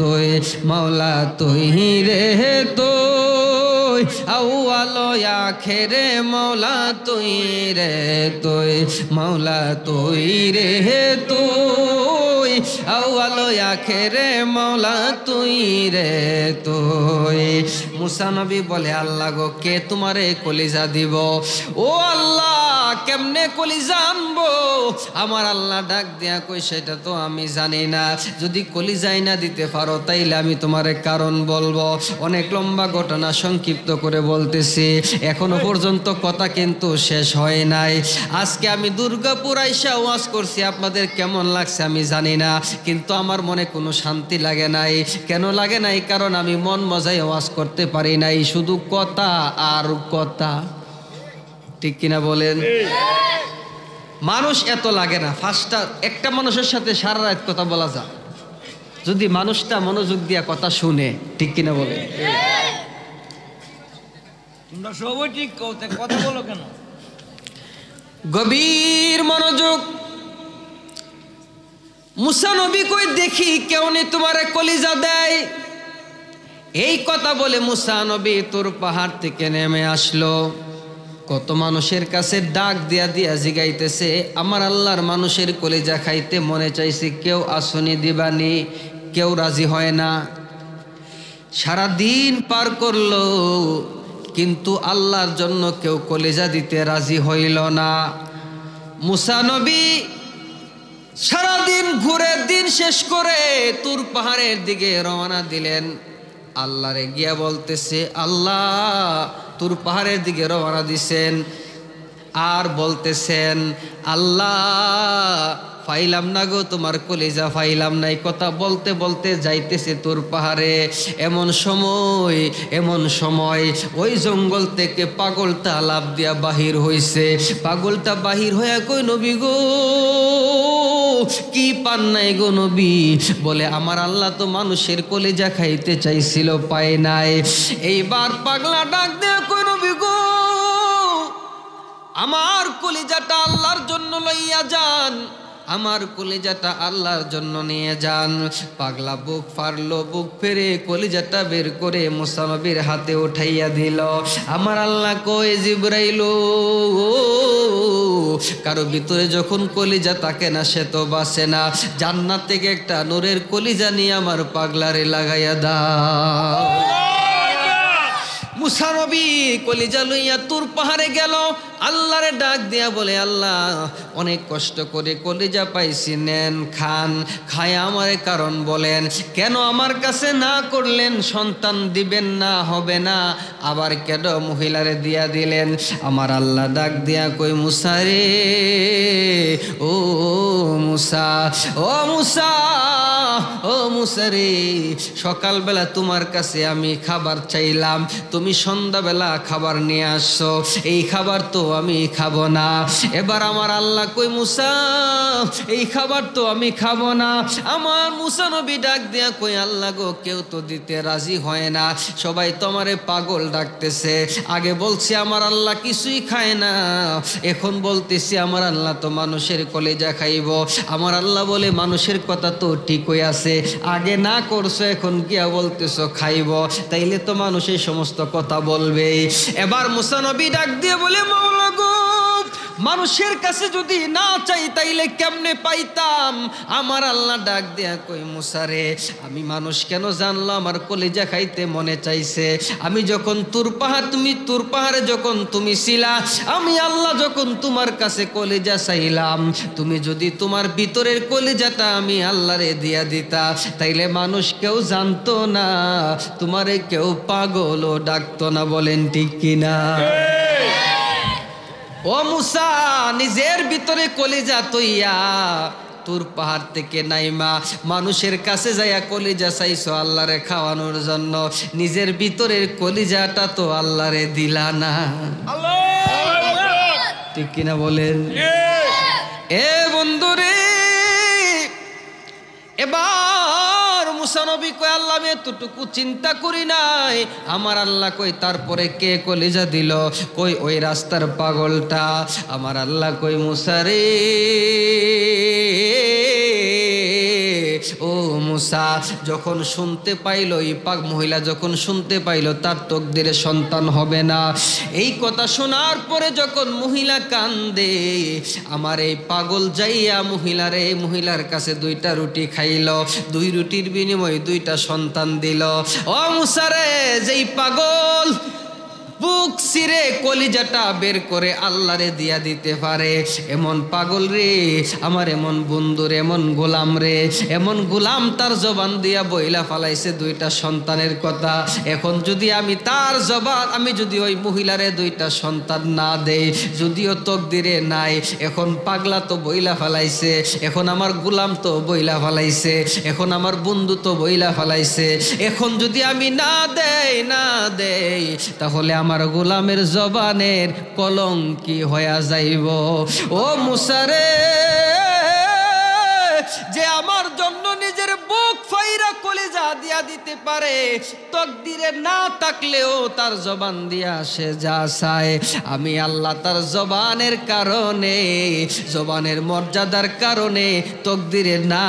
তুই, মাওলা তুই রে তুই, আউয়াল ও আখেরে মাওলা তুই রে তুই, মাওলা তুই রে তুই, আউয়াল ও আখেরে মাওলা তুই রে তুই। মুসা নবী বলে, আল্লাহ গো কে তোমারে কলিজা দিব? ও আল্লাহ কেমনে কলিজা আনবো? আমার আল্লাহ ডাক দিয়া কই সেটা তো আমি জানি না, যদি কলিজাই না দিতে পারো তাইলে আমি তোমারে কারণ বলবো। অনেক লম্বা ঘটনা সংক্ষিপ্ত করে বলতেছি, এখনো পর্যন্ত কথা কিন্তু শেষ হয় নাই। আজকে আমি দুর্গাপুর আইসা ওয়াজ করছি, আপনাদের কেমন লাগছে আমি জানি না, কিন্তু আমার মনে কোনো শান্তি লাগে নাই। কেন লাগে নাই? কারণ আমি মন মজায় ওয়াজ করতে পারি নাই, শুধু কথা আর কথা। ঠিক কিনা বলেন? মানুষ এত লাগে না, একটা মানুষের সাথে সারা রাত কথা বলা যায় যদি মানুষটা মনোযোগ দিয়া কথা শুনে। ঠিক কিনা বলেন? তোমরা সবাই ঠিক কথা বলো কেন? গভীর মনোযোগ। মুসা নবী কই দেখি কেউ নেই তোমারে কলিজা দেয়। এই কথা বলে মুসা নবী তোর পাহাড় থেকে নেমে আসলো। কত মানুষের কাছে ডাক দিয়া দিয়া জিগাইতেছে, আমার আল্লাহর মানুষের কলিজা খাইতে মনে চাইছে, কেউ আসনি দিবানি, কেউ রাজি হয় না। সারা দিন পার করলো, কিন্তু আল্লাহর জন্য কেউ কলিজা দিতে রাজি হইল না। মুসা নবী সারাদিন ঘুরে দিন শেষ করে তুর পাহাড়ের দিকে রওনা দিলেন। আল্লাহরে গিয়া বলতেছে, আল্লাহ তুর পাহাড়ের দিকে রওনা দিছেন আর বলতেছেন, আল্লাহ পাইলাম না গো তোমার কলিজা, পাইলাম না। এই কথা বলতে বলতে যাইতেছে তোর পাহাড়ে। এমন সময় ওই জঙ্গল থেকে পাগলটা লাফ দিয়া বাহির হইছে। পাগলটা বাহির হইয়া কই, নবী গো কি পান নাই গো নবী? বলে, আমার আল্লাহ তো মানুষের কলিজা খাইতে চাইছিল, পায় নাই। এইবার পাগলা ডাক দিয়া কই, নবী গো আমার কলিজাটা আল্লাহর জন্য লইয়া যান, আমার কলিজাটা আল্লাহর জন্য নিয়ে যান। পাগলা বুক ফাড়লো, বুক ফেরে কলিজাটা বের করে মুসা নবীর হাতে উঠাইয়া দিল। আমার আল্লাহ কই, জিবরাইল কারো ভিতরে যখন কলিজা থাকে না সে তো বাঁচে না, জান্নাত থেকে একটা নূরের কলিজা নিয়ে আমার পাগলারে লাগাইয়া দাও। মুসা নবী কলিজা লইয়া তুর পাহাড়ে গেল, আল্লাহরে ডাক দিয়া বলে, আল্লাহ অনেক কষ্ট করে কলিজা পাইছি, নেন খান, খায় আমারে কারণ বলেন, কেন আমার কাছে না করলেন, সন্তান দিবেন না, হবে না, আবার কেন মহিলারে দিয়া দিলেন? আমার আল্লাহ ডাক দিয়া কই, মুসা রে, ও মুসা, ও মুসা, ও মুসা রে, সকালবেলা তোমার কাছে আমি খাবার চাইলাম, তুমি সন্ধ্যাবেলা খাবার নিয়ে আসছো, এই খাবার তো আমি খাবো না। এবার আমার আল্লাহ কই, মুসা এই খাবার তো আমি খাবো না। আমার মুসা নবী ডাক দিয়া কই, আল্লাহ গো, কেউ তো দিতে রাজি হয় না, সবাই তোমারে পাগল ডাকতেছে। আগে বলছি আমার আল্লাহ কিছুই খায় না, এখন বলতেছি আমার আল্লাহ তো মানুষের কলেজা খাইব। আমার আল্লাহ বলে, মানুষের কথা তো ঠিকই আছে, আগে না করছো, এখন গিয়া বলতেছো খাইব, তাইলে তো মানুষের সমস্ত কথা বলবে। এবার মুসা নবী ডাক দিয়ে বলে, মাওলা গো, মানুষের কাছে যদি না চাই তাইলে কেমনে পাইতাম? আমার আল্লাহ ডাক দিয়া কই, মুসা রে, আমি মানুষ কেন জানলো, আমার কলিজা খাইতে মনে চাইছে। আমি যখন তুর পাহাড়ে যখন তুমি ছিলা, আমি আল্লাহ যখন তোমার কাছে কলিজা চাইলাম, তুমি যদি তোমার ভিতরের কলিজাটা আমি আল্লাহরে দিয়া দিতা, তাইলে মানুষ কেউ জানতো না, তোমারে কেউ পাগলও ডাকতো না। বলেন ঠিক কিনা? ও মুসা, নিজের ভিতরে কলিজা তৈয়া তুর পাহাড় থেকে নাইমা মানুষের কাছে যাইয়া কলিজা চাইছো আল্লাহরে খাওয়ানোর জন্য, নিজের ভিতরের কলিজাটা তো আল্লাহরে দিলা না। ঠিক কিনা বলেন? এ বন্ধুরে, এবার মুসা নবী কয়, আল্লাহ আমি এতটুকু চিন্তা করি নাই। আমার আল্লাহ কই, তারপরে কে কলিজা দিল? কই ওই রাস্তার পাগলটা। আমার আল্লাহ কই, মুসা রে, ও মুসা, যখন শুনতে পাইল, এই পাক মহিলা যখন শুনতে পাইল তার তকদিরে সন্তান হবে না, এই কথা শোনার পরে যখন মহিলা কান্দে, আমার এই পাগল যাইয়া মহিলার কাছে 2টা রুটি খাইল, 2 রুটির বিনিময়ে 2টা সন্তান দিল। ও মুসা রে, যেই পাগল বুক ছিঁড়ে কলিজাটা বের করে আল্লাহরে দিয়া দিতে পারে, এমন পাগল রে, আমার এমন বন্ধুর, এমন গোলাম রে, এমন গোলাম তার জবান দিয়া বইলা ফালাইছে 2টা সন্তানের কথা। এখন যদি আমি তার জবান, আমি যদি ওই মহিলারে 2টা সন্তান না দেই, যদিও তকদিরে নাই, এখন পাগলা তো বইলা ফালাইছে, এখন আমার গোলাম তো বইলা ফালাইছে, এখন আমার বন্ধু তো বইলা ফালাইছে, এখন যদি আমি না দেই তাহলে আমার গোলামের জবানের কলঙ্কি হয়ে যাইব। ও মুসা রে, যে আমার জন্য নিজের বুক ফাইরা কলিজা দিয়া দিতে পারে, তকদিরে না থাকলেও তার জবান দিয়া সে যা চায়, আমি আল্লাহ তার জবানের কারণে, জবানের মর্যাদার কারণে তকদিরে না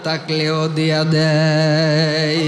থাকলেও দিয়া দেয়।